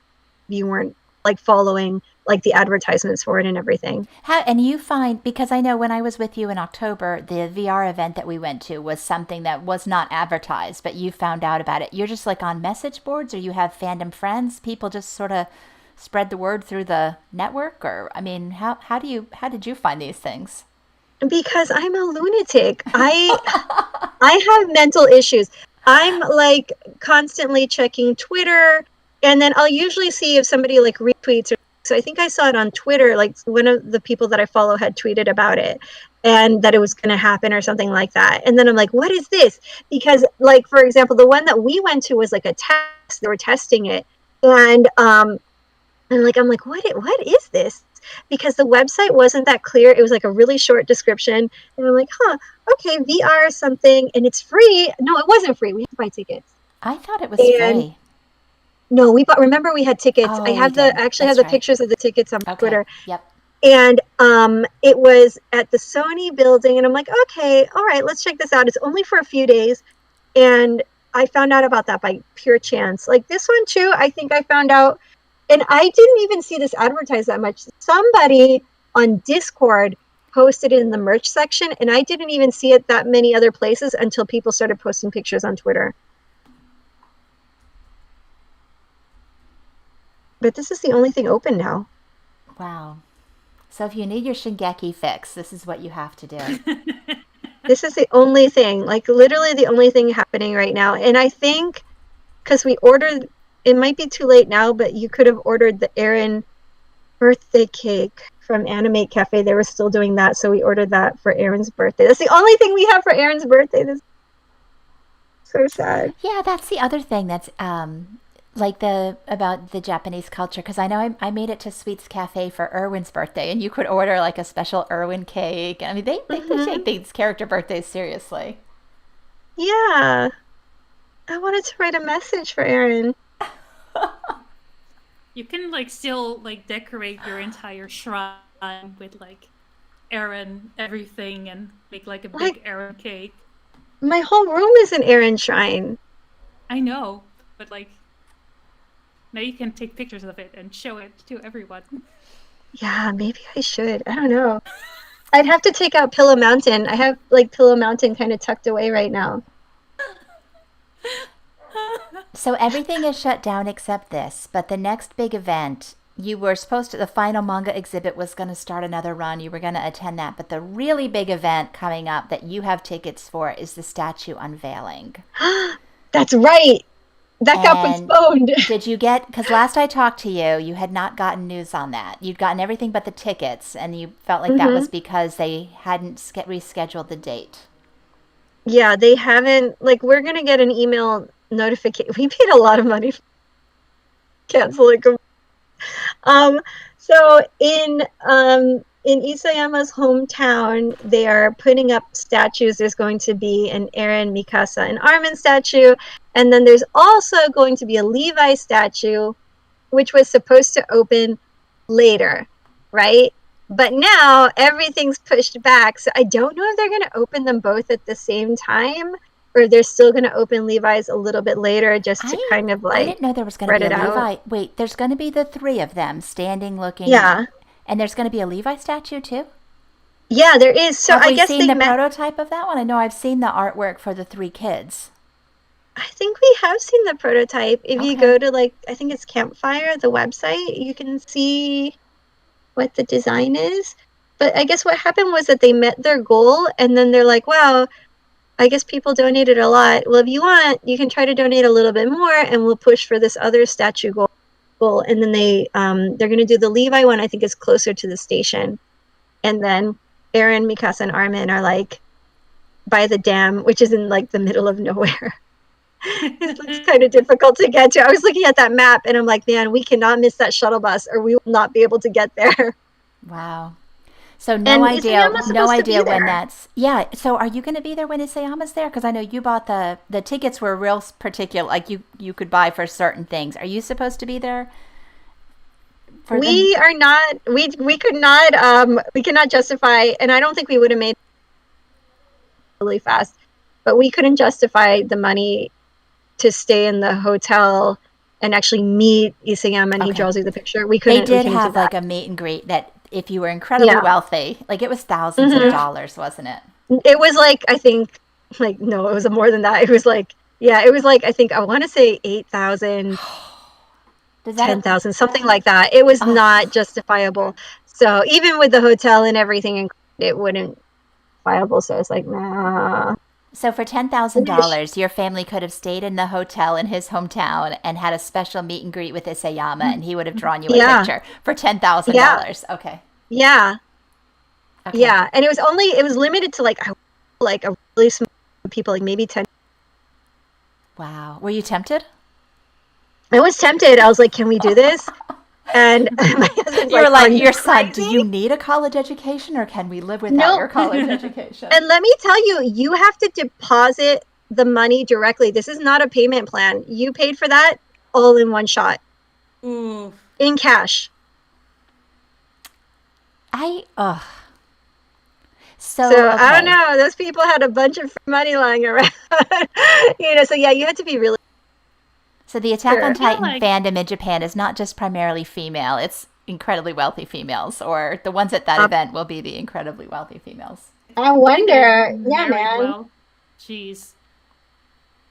you weren't like following like the advertisements for it and everything. And you find, because I know when I was with you in October, the VR event that we went to was something that was not advertised, but you found out about it. You're just like on message boards, or you have fandom friends, people just sort of spread the word through the network, or I mean, how did you find these things? Because I'm a lunatic. I have mental issues. I'm like constantly checking Twitter, and then I'll usually see if somebody like retweets. So I think I saw it on Twitter, like one of the people that I follow had tweeted about it and that it was going to happen or something like that. And then I'm like, what is this? Because like, for example, the one that we went to was like a test. They were testing it. And like, I'm like, what is this? Because the website wasn't that clear. It was like a really short description. And I'm like, okay, VR or something. And it's free. No, it wasn't free. We had to buy tickets. I thought it was And free. no, remember we had tickets. Oh, we I did. actually have That's the right. pictures of the tickets on Okay. Twitter. Yep. And it was at the Sony building. And I'm like, okay, all right, let's check this out. It's only for a few days. And I found out about that by pure chance. Like this one too, I think I found out, and I didn't even see this advertised that much. Somebody on Discord posted it in the merch section, and I didn't even see it that many other places until people started posting pictures on Twitter. But this is the only thing open now. Wow. So if you need your Shingeki fix, this is what you have to do. This is the only thing, like literally the only thing happening right now. And I think because we ordered, it might be too late now, but you could have ordered the Aaron birthday cake from Animate Cafe. They were still doing that, so we ordered that for Aaron's birthday. That's the only thing we have for Aaron's birthday. This is so sad. Yeah, that's the other thing that's like the about the Japanese culture, because I know I made it to Sweets Cafe for Erwin's birthday, and you could order like a special Erwin cake. I mean, they take these character birthdays seriously. Yeah, I wanted to write a message for Aaron. You can like still like decorate your entire shrine with like Aaron everything and make like a big Like Aaron cake. my whole room is an Aaron shrine. I know, but like now you can take pictures of it and show it to everyone. Yeah, maybe I should. I don't know. I'd have to take out Pillow Mountain. I have like Pillow Mountain kind of tucked away right now. So everything is shut down except this, but the next big event, you were supposed to, the final manga exhibit was going to start another run. You were going to attend that. But the really big event coming up that you have tickets for is the statue unveiling. That's right. That got And postponed. did you get, because last I talked to you, you had not gotten news on that. You'd gotten everything but the tickets, and you felt like that was because they hadn't rescheduled the date. Yeah, they haven't, like, we're going to get an email notification. We paid a lot of money for canceling. So in Isayama's hometown, they are putting up statues. There's going to be an Eren, Mikasa, and Armin statue, and then there's also going to be a Levi statue, which was supposed to open later, right? But now everything's pushed back, so I don't know if they're going to open them both at the same time, or they're still going to open Levi's a little bit later, just to kind of like I didn't know there was going to be a spread it out. Levi. Wait, there's going to be the three of them standing looking. Yeah. And there's going to be a Levi statue too? Yeah, there is. So Have I we guess seen they the prototype of that one? I know I've seen the artwork for the three kids. I think we have seen the prototype. If you Okay. go to, like, I think it's Campfire, the website, you can see what the design is. But I guess what happened was that they met their goal, and then they're like, wow, I guess people donated a lot. Well, if you want, you can try to donate a little bit more, and we'll push for this other statue goal. And then they're going to do the Levi one, I think is closer to the station. And then Eren, Mikasa, and Armin are, like, by the dam, which is in, like, the middle of nowhere. It looks kind of difficult to get to. I was looking at that map, and I'm like, man, we cannot miss that shuttle bus, or we will not be able to get there. Wow. So And no idea Isayama's supposed to be when there. that's. Yeah, so are you going to be there when Isayama's there? Because I know you bought the tickets were real particular, like you could buy for certain things. Are you supposed to be there? We are not. We could not. We cannot justify, and I don't think we would have made it really fast. But we couldn't justify the money to stay in the hotel and actually meet Isayama, and he draws you the picture. We couldn't. They did we have like a meet and greet that if you were incredibly wealthy, like it was thousands of dollars, wasn't it? It was like, I think, like, no, it was more than that. It was like, yeah, it was like, I think, I want to say 8,000, 10,000, something like that. It was not justifiable. So even with the hotel and everything, it wouldn't be viable. So it's like, nah. So for $10,000, your family could have stayed in the hotel in his hometown and had a special meet and greet with Isayama, and he would have drawn you a picture for $10,000. Yeah. Okay. Yeah. Okay. Yeah. And it was limited to like a really small group of people, like maybe 10. Wow. Were you tempted? I was tempted. I was like, can we do this? And my husband's You were like, your son, crazy? do you need a college education, or can we live without your college education? And let me tell you, you have to deposit the money directly. This is not a payment plan. You paid for that all in one shot. Ooh. In cash. So okay. I don't know. Those people had a bunch of money lying around. So yeah, you had to be really. So the Attack on Titan fandom in Japan is not just primarily female. It's incredibly wealthy females, or the ones at that event will be the incredibly wealthy females. I wonder. Yeah, man. Well. Jeez.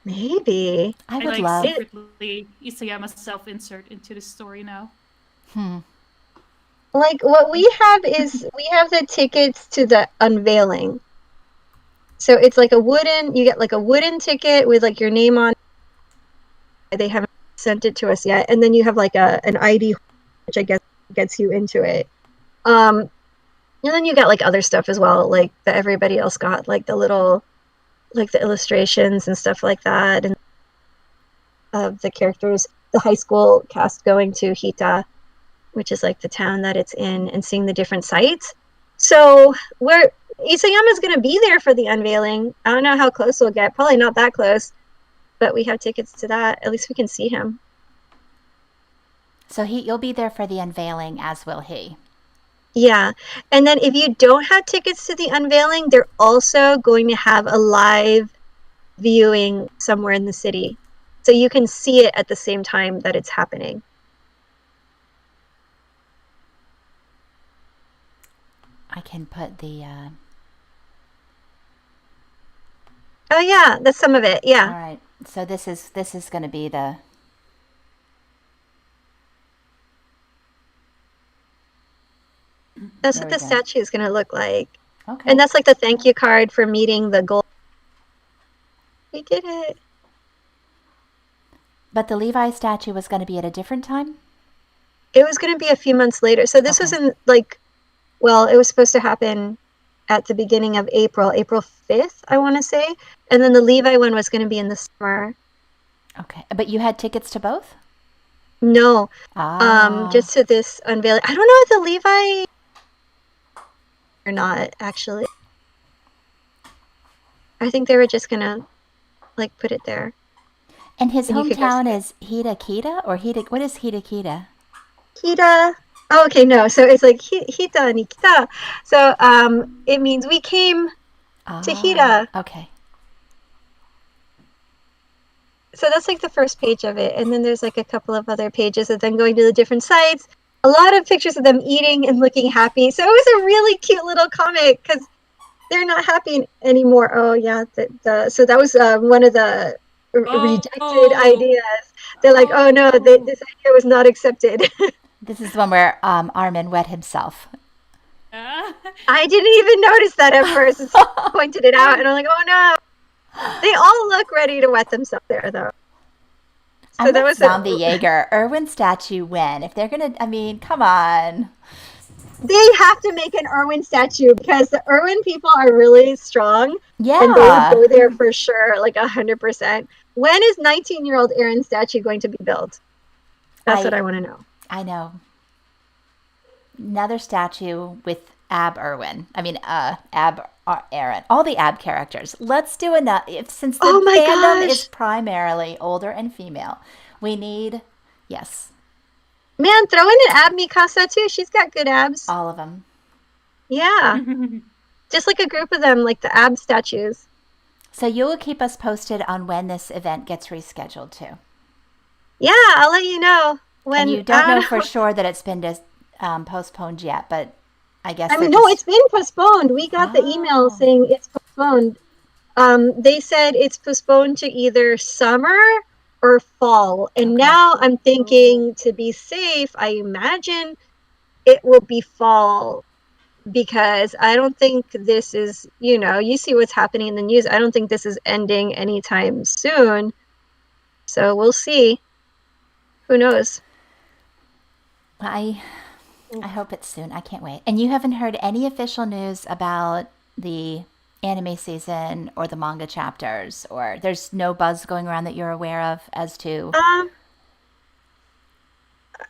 Maybe. I would love secretly Isayama self-insert into the story now. Like, what we have is, we have the tickets to the unveiling. So it's like you get like a wooden ticket with like your name on it. They haven't sent it to us yet. And then you have like an ID, which I guess gets you into it. And then you got like other stuff as well, like that everybody else got, like the little, like the illustrations and stuff like that. And of the characters, the high school cast going to Hita, which is like the town that it's in, and seeing the different sites. So Isayama's going to be there for the unveiling. I don't know how close we'll get. Probably not that close, but we have tickets to that. At least we can see him. So you'll be there for the unveiling, as will he. Yeah. And then if you don't have tickets to the unveiling, they're also going to have a live viewing somewhere in the city. So you can see it at the same time that it's happening. I can put the... Oh, yeah. That's some of it. Yeah. All right. So this is going to be the... That's Very what the good. statue is going to look like. Okay. And that's like the thank you card for meeting the goal. We did it. But the Levi statue was going to be at a different time? It was going to be a few months later. So this was Okay. in like, well, it was supposed to happen at the beginning of April 5th, I want to say. And then the Levi one was going to be in the summer. Okay. But you had tickets to both? No, Ah. just to this unveiling. I don't know if the Levi or not, actually. I think they were just going to like put it there. And his And you could go hometown see it. is Hida or Hida? What is Hida? Kita. Oh, okay, no. So it's like Hita ni kita. So it means we came to Hita. Okay. So that's like the first page of it. And then there's like a couple of other pages of them going to the different sites. A lot of pictures of them eating and looking happy. So it was a really cute little comic because they're not happy anymore. Oh, yeah. So that was one of the rejected ideas. They're like, oh, no, this idea was not accepted. This is the one where Armin wet himself. I didn't even notice that at first. Someone pointed it out, and I'm like, oh, no. They all look ready to wet themselves there, though. So I'm that with was Zombie Jaeger. Irwin statue when? If they're going to, I mean, come on. They have to make an Irwin statue because the Irwin people are really strong. Yeah. And they would go there for sure, like 100%. When is 19-year-old Aaron's statue going to be built? That's what I want to know. I know. Another statue with Ab Irwin. I mean, Ab Aaron. All the Ab characters. Let's do another. Since the fandom is primarily older and female, we need, yes. Man, throw in an Ab Mikasa too. She's got good abs. All of them. Yeah. Just like a group of them, like the Ab statues. So you will keep us posted on when this event gets rescheduled too. Yeah, I'll let you know. And you don't know for sure that it's been postponed yet, but I guess. I mean, no, it's been postponed. We got the email saying it's postponed. They said it's postponed to either summer or fall. And now I'm thinking to be safe, I imagine it will be fall because I don't think this is, you see what's happening in the news. I don't think this is ending anytime soon. So we'll see. Who knows? I hope it's soon. I can't wait. And you haven't heard any official news about the anime season or the manga chapters, or there's no buzz going around that you're aware of as to?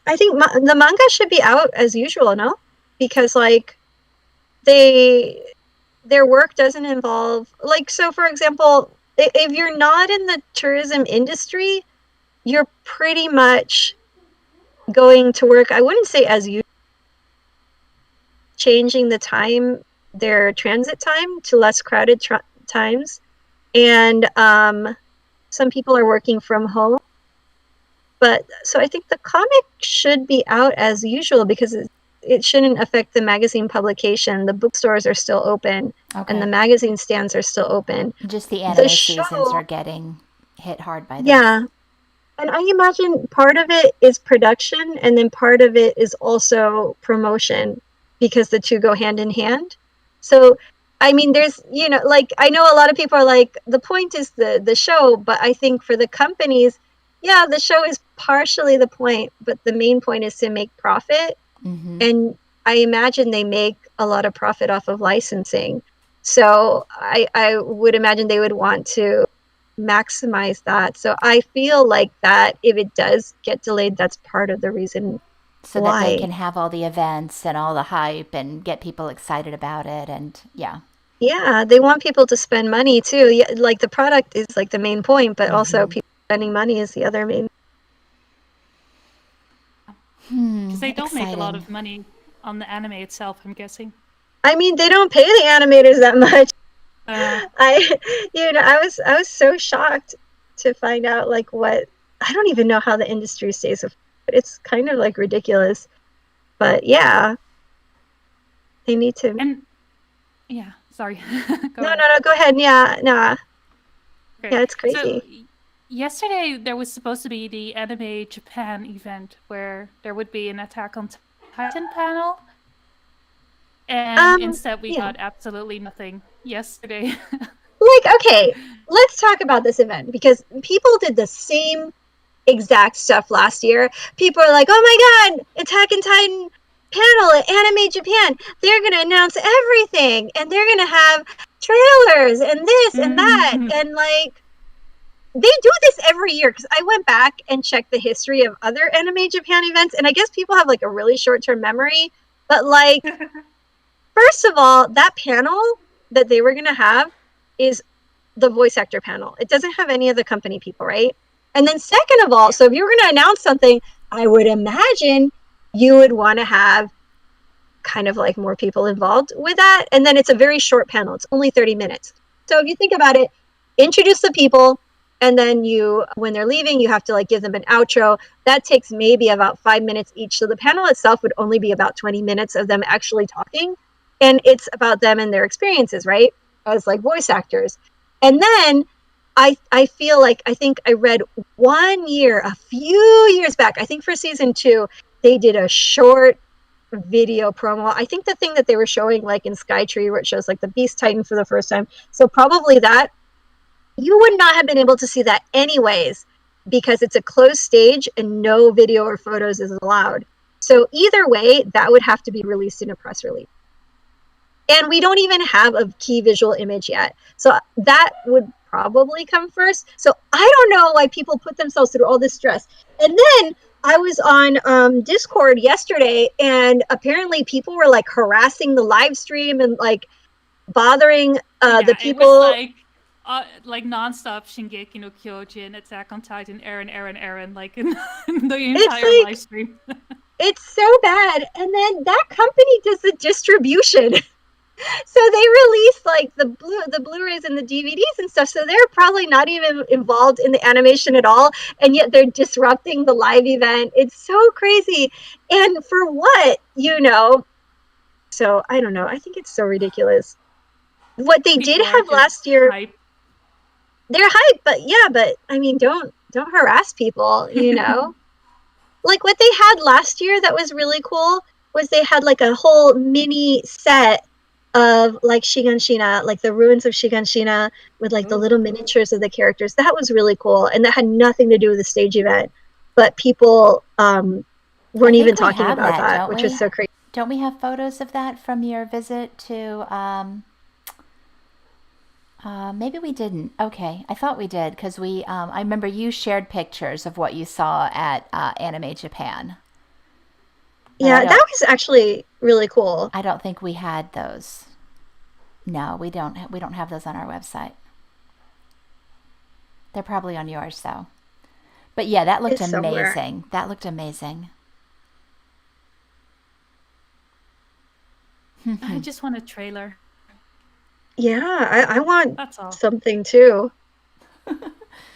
I think the manga should be out as usual, no? Because like their work doesn't involve so for example, if you're not in the tourism industry, you're pretty much going to work, I wouldn't say as usual, changing the time, their transit time to less crowded times. And some people are working from home. But so I think the comic should be out as usual because it shouldn't affect the magazine publication. The bookstores are still open and the magazine stands are still open. Just the anime seasons are getting hit hard by this. Yeah. And I imagine part of it is production and then part of it is also promotion because the two go hand in hand. So, I mean, there's, I know a lot of people are like, the point is the show, but I think for the companies, yeah, the show is partially the point, but the main point is to make profit. Mm-hmm. And I imagine they make a lot of profit off of licensing. So I would imagine they would want to maximize that. So I feel like that if it does get delayed, that's part of the reason so that they can have all the events and all the hype and get people excited about it. And yeah, they want people to spend money too. Yeah, like the product is like the main point, but also people spending money is the other main. Because they don't make a lot of money on the anime itself, I'm guessing. I mean, they don't pay the animators that much. I was so shocked to find out what I don't even know how the industry stays afloat. It's kind of like ridiculous, but yeah, they need to. And yeah, sorry. No, go ahead. Yeah, no. Okay. Yeah, it's crazy. So, yesterday there was supposed to be the Anime Japan event where there would be an Attack on Titan panel. And instead, we Yeah. got absolutely nothing yesterday. Like, okay, let's talk about this event because people did the same exact stuff last year. People are like, oh my God, Attack on Titan panel at Anime Japan. They're going to announce everything and they're going to have trailers and this and that. And like, they do this every year because I went back and checked the history of other Anime Japan events. And I guess people have like a really short term memory. But like, first of all, that panel that they were going to have is the voice actor panel. It doesn't have any of the company people, right? And then second of all, so if you were going to announce something, I would imagine you would want to have kind of like more people involved with that. And then it's a very short panel. It's only 30 minutes. So if you think about it, introduce the people, and then you, when they're leaving, you have to like give them an outro. That takes maybe about 5 minutes each. So the panel itself would only be about 20 minutes of them actually talking. And it's about them and their experiences, right? As like voice actors. And then I feel like, I think I read one year, a few years back, I think for season 2, they did a short video promo. I think the thing that they were showing like in Skytree where it shows like the Beast Titan for the first time. So probably that, you would not have been able to see that anyways because it's a closed stage and no video or photos is allowed. So either way, that would have to be released in a press release. And we don't even have a key visual image yet. So that would probably come first. So I don't know why people put themselves through all this stress. And then I was on Discord yesterday, and apparently people were like harassing the live stream and like bothering the people. It was like nonstop Shingeki no Kyojin, Attack on Titan, Aaron, like in the entire live stream. It's so bad. And then that company does the distribution. So they release like the Blu-rays and the DVDs and stuff. So they're probably not even involved in the animation at all. And yet they're disrupting the live event. It's so crazy. And for what, So I don't know. I think it's so ridiculous. What they did have last year, hype. They're hype, but I mean, don't harass people, Like what they had last year that was really cool was they had like a whole mini set of like Shiganshina, like the ruins of Shiganshina with like the little miniatures of the characters. That was really cool. And that had nothing to do with the stage event. But people weren't even talking about that, which is so crazy. Don't we have photos of that from your visit to maybe we didn't. Okay, I thought we did because I remember you shared pictures of what you saw at Anime Japan. Yeah, that was actually really cool. I don't think we had those. No, we don't have those on our website. They're probably on yours though. But yeah, that looked amazing. That looked amazing. I just want a trailer. Yeah, I want something too.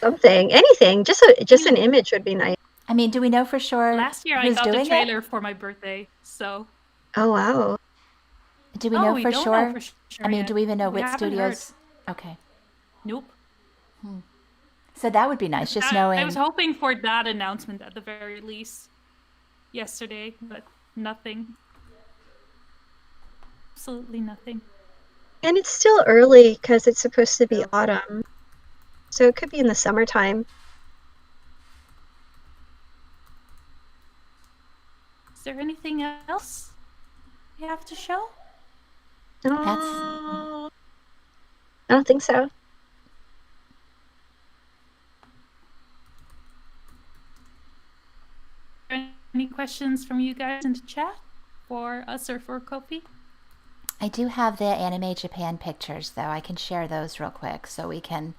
Something, anything, just an image would be nice. I mean, do we know for sure? Last year I got the trailer for my birthday, so. Oh wow. Do we know for sure? Know for sure? I mean, do we even know which studios? Okay. Nope. So that would be nice, just knowing. I was hoping for that announcement at the very least yesterday, but nothing. Absolutely nothing. And it's still early because it's supposed to be autumn. So it could be in the summertime. Is there anything else you have to show? I don't think so. Any questions from you guys in the chat for us or for Kofi? I do have the Anime Japan pictures, though. I can share those real quick so we can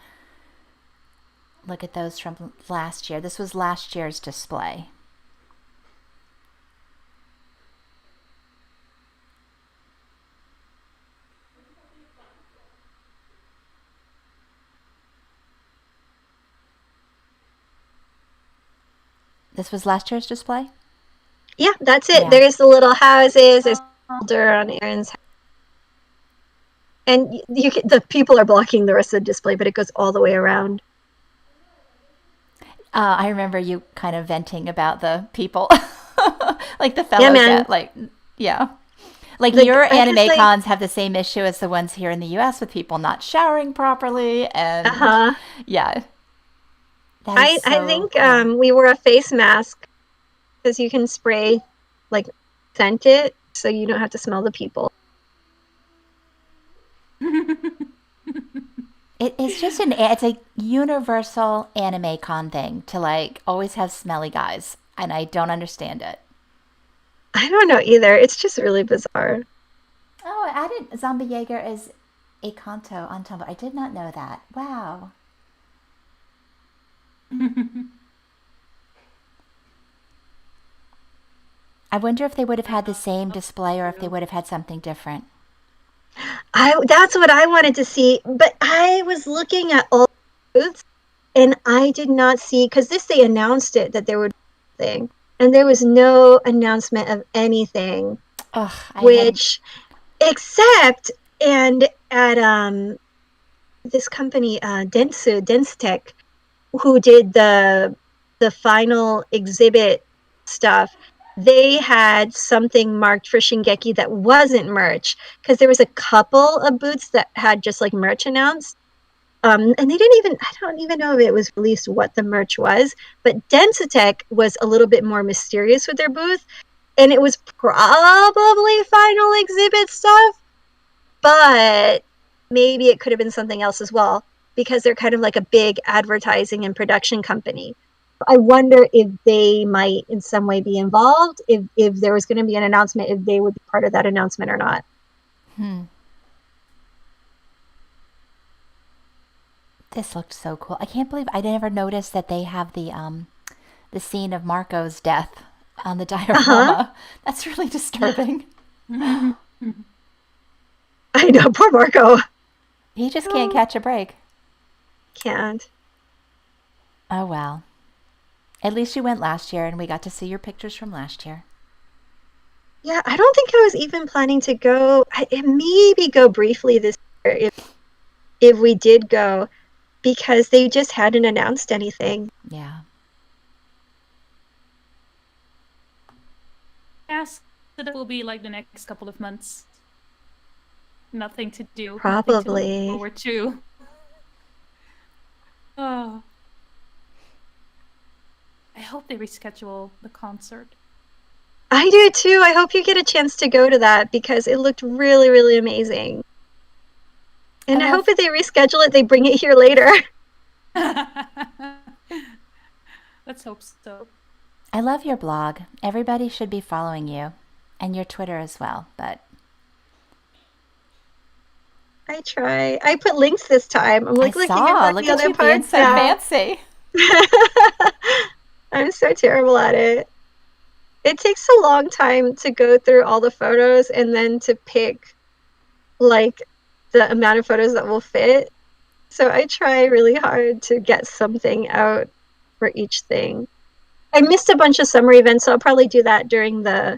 look at those from last year. This was last year's display. This was last year's display? Yeah, that's it. Yeah. There's the little houses. There's boulder on Aaron's house. And the people are blocking the rest of the display, but it goes all the way around. I remember you kind of venting about the people. Like the fellows. Yeah. Like Like, your I guess, anime like, cons have the same issue as the ones here in the US with people not showering properly and uh-huh. yeah. That is I so think cool. we wore a face mask because you can spray, like, scent it so you don't have to smell the people. It's just it's a universal anime con thing to like always have smelly guys, and I don't understand it. I don't know either. It's just really bizarre. Oh, I didn't. Zombie Jaeger is a kanto on Tumblr. I did not know that. Wow. I wonder if they would have had the same display or if they would have had something different. That's what I wanted to see, but I was looking at all the booths and I did not see because they announced it that there would be a thing, and there was no announcement of anything, Ugh, I had. which except and at this company Denstech, who did the final exhibit stuff, they had something marked for Shingeki that wasn't merch because there was a couple of booths that had just like merch announced. And they didn't even, I don't even know if it was released what the merch was, but Densitech was a little bit more mysterious with their booth. And it was probably final exhibit stuff, but maybe it could have been something else as well because they're kind of like a big advertising and production company. I wonder if they might in some way be involved, if there was going to be an announcement, if they would be part of that announcement or not. Hmm. This looked so cool. I can't believe I never noticed that they have the scene of Marco's death on the Uh-huh. diorama. That's really disturbing. I know, poor Marco. He just can't Oh, catch a break. can't. Oh well. At least you went last year and we got to see your pictures from last year. Yeah, I don't think I was even planning to go. Maybe go briefly this year if we did go, because they just hadn't announced anything. Yeah. Yes, that it will be like the next couple of months. Nothing to do, nothing to look Probably. forward to. Oh, I hope they reschedule the concert. I do too. I hope you get a chance to go to that because it looked really, really amazing. I And I hope love if they reschedule it, they bring it here later. Let's hope so. I love your blog. Everybody should be following you. And your Twitter as well. But I try. I put links this time. I'm I like looking at saw. the Look at other you being parts so now. fancy. I'm so terrible at it. It takes a long time to go through all the photos and then to pick like the amount of photos that will fit. So I try really hard to get something out for each thing. I missed a bunch of summer events, so I'll probably do that during the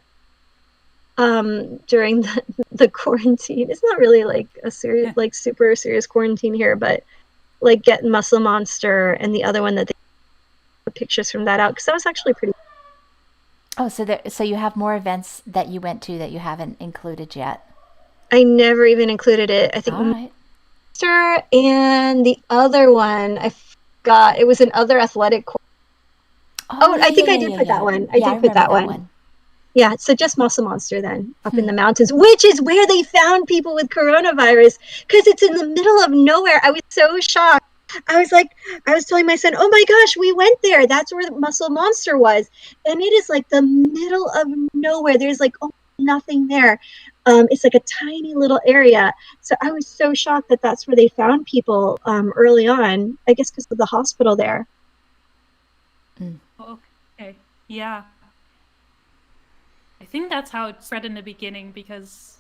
quarantine. It's not really like a serious, like super serious quarantine here, but like get Muscle Monster and the other one that they put pictures from that out because that was actually pretty. Oh, so you have more events that you went to that you haven't included yet. I never even included it. I think All right. Monster and the other one I forgot. It was another athletic. Oh, Oh, yeah, I yeah, think I yeah, did yeah, put that yeah. one. I Yeah, I did put remember that that one. one. Yeah, so just Muscle Monster then, up in Hmm. the mountains, which is where they found people with coronavirus because it's in the middle of nowhere. I was so shocked. I was like, I was telling my son, oh my gosh, we went there. That's where the Muscle Monster was. And it is like the middle of nowhere. There's like almost nothing there. It's like a tiny little area. So I was so shocked that that's where they found people early on, I guess because of the hospital there. Mm. Oh, okay. Yeah. I think that's how it spread in the beginning because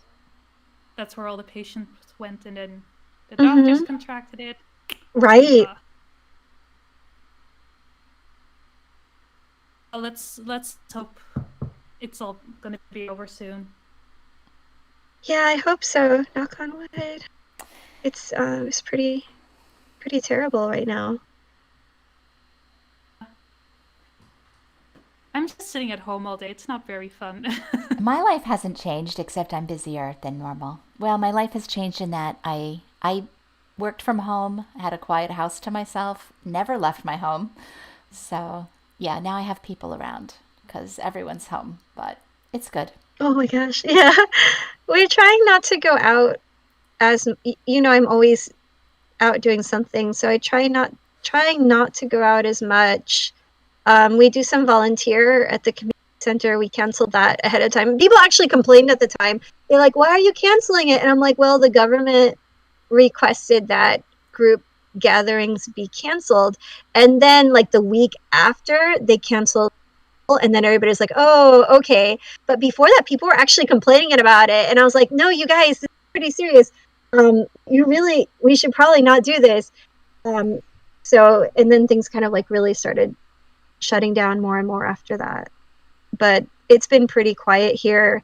that's where all the patients went and then the doctors Mm-hmm. contracted it. Right. Uh, well, let's hope it's all gonna be over soon. Yeah, I hope so. Knock on wood. It's pretty terrible right now. I'm just sitting at home all day. It's not very fun. My life hasn't changed except I'm busier than normal. Well, my life has changed in that I worked from home, had a quiet house to myself, never left my home. So, yeah, now I have people around because everyone's home, but it's good. Oh my gosh. Yeah. We're trying not to go out as I'm always out doing something, so I trying not to go out as much. We do some volunteer at the community center. We canceled that ahead of time. People actually complained at the time. They're like, "Why are you canceling it?" And I'm like, "Well, the government requested that group gatherings be canceled, and then like the week after they canceled, and then everybody's like, oh, okay." But before that, people were actually complaining about it, and I was like, "No, you guys, this is pretty serious. We should probably not do this." So, and then things kind of like really started shutting down more and more after that. But it's been pretty quiet here.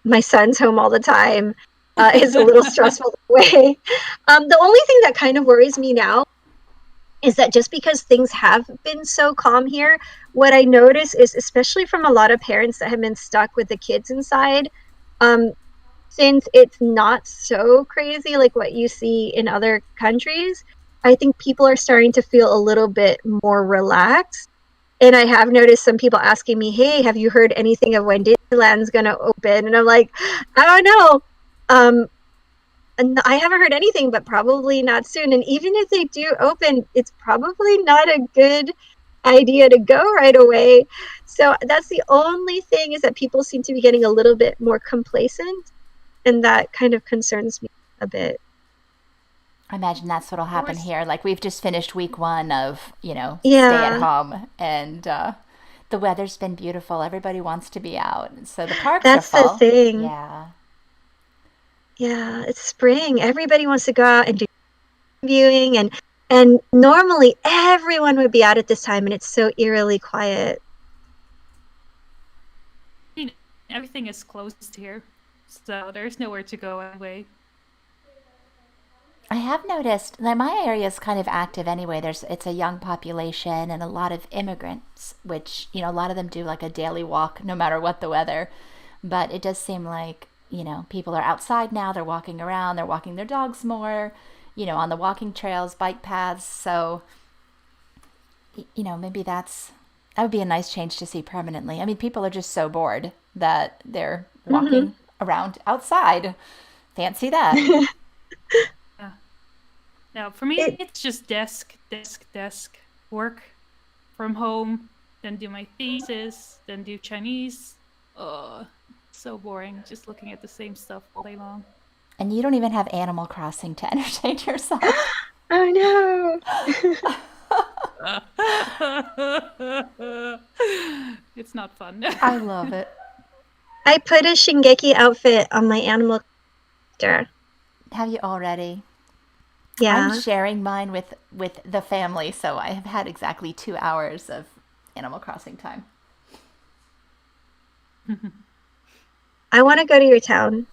My son's home all the time. It's a little stressful way. The only thing that kind of worries me now is that just because things have been so calm here, what I notice is, especially from a lot of parents that have been stuck with the kids inside, since it's not so crazy like what you see in other countries, I think people are starting to feel a little bit more relaxed. And I have noticed some people asking me, "Hey, have you heard anything of when Disneyland's going to open?" And I'm like, "I don't know. And I haven't heard anything, but probably not soon. And even if they do open, it's probably not a good idea to go right away." So that's the only thing, is that people seem to be getting a little bit more complacent, and that kind of concerns me a bit. I imagine that's what'll happen here. Like we've just finished week 1 of, stay at Yeah, home, and the weather's been beautiful. Everybody wants to be out. So the parks are that's the full. thing. Yeah. Yeah, it's spring. Everybody wants to go out and do viewing, and normally everyone would be out at this time, and it's so eerily quiet. Everything is closed here, so there's nowhere to go anyway. I have noticed that my area is kind of active anyway. It's a young population and a lot of immigrants, which, a lot of them do like a daily walk no matter what the weather. But it does seem like, people are outside now, they're walking around, they're walking their dogs more, on the walking trails, bike paths. So, maybe that would be a nice change to see permanently. I mean, people are just so bored that they're Hmm. walking around outside. Fancy that. Yeah. Now, for me, It it's just desk, work from home, then do my thesis, then do Chinese. Oh, so boring, just looking at the same stuff all day long. And you don't even have Animal Crossing to entertain yourself. Oh no. It's not fun. I love it. I put a Shingeki outfit on my animal character. Have you already? I'm Yeah. sharing mine with the family, so I have had exactly 2 hours of Animal Crossing time. I want to go to your town.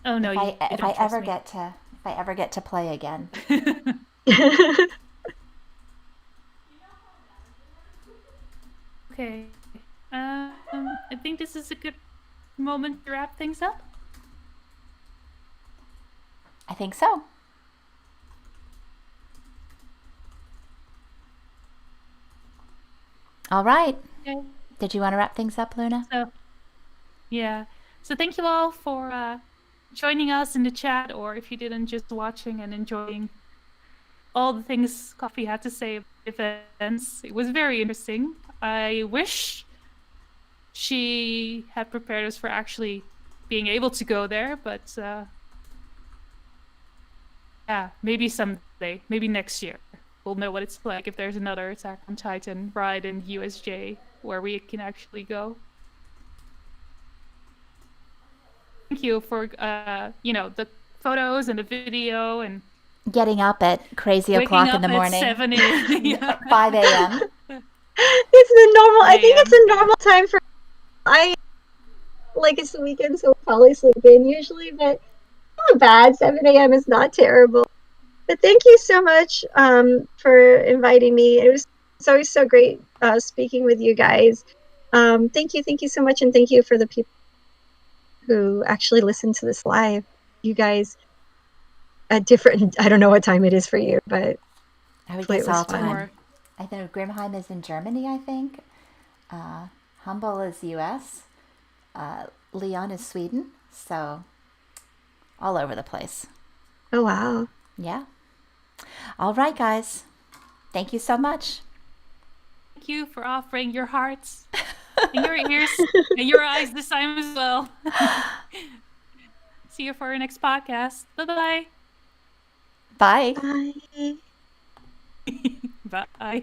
Oh no, If you, I you if I don't trust ever me. get to if I ever get to play again. Okay. I think this is a good moment to wrap things up. I think so. All right. Okay. Did you want to wrap things up, Luna? So yeah. So thank you all for joining us in the chat, or if you didn't, just watching and enjoying all the things Coffee had to say about events. It was very interesting. I wish she had prepared us for actually being able to go there, but yeah, maybe someday, maybe next year, we'll know what it's like if there's another Attack on Titan ride in USJ where we can actually go. Thank you for the photos and the video and Getting up at crazy waking o'clock in up the at morning. 7 a.m. Yeah. 5 a.m. It's the normal. I think 7 it's a normal time for. I like it's the weekend, so I'll probably sleep in usually, but not bad. 7 a.m. is not terrible. But thank you so much for inviting me. It was It's always so great speaking with you guys. Thank you so much, and thank you for the people who actually listen to this live. You guys, at different, I don't know what time it is for you, but I would hopefully guess it was all fun. time. I know Grimheim is in Germany, I think. Humboldt is US. Leon is Sweden. So all over the place. Oh, wow. Yeah. All right, guys. Thank you so much. Thank you for offering your hearts and your ears and your eyes this time as well. See you for our next podcast. Bye-bye. Bye. Bye. Bye.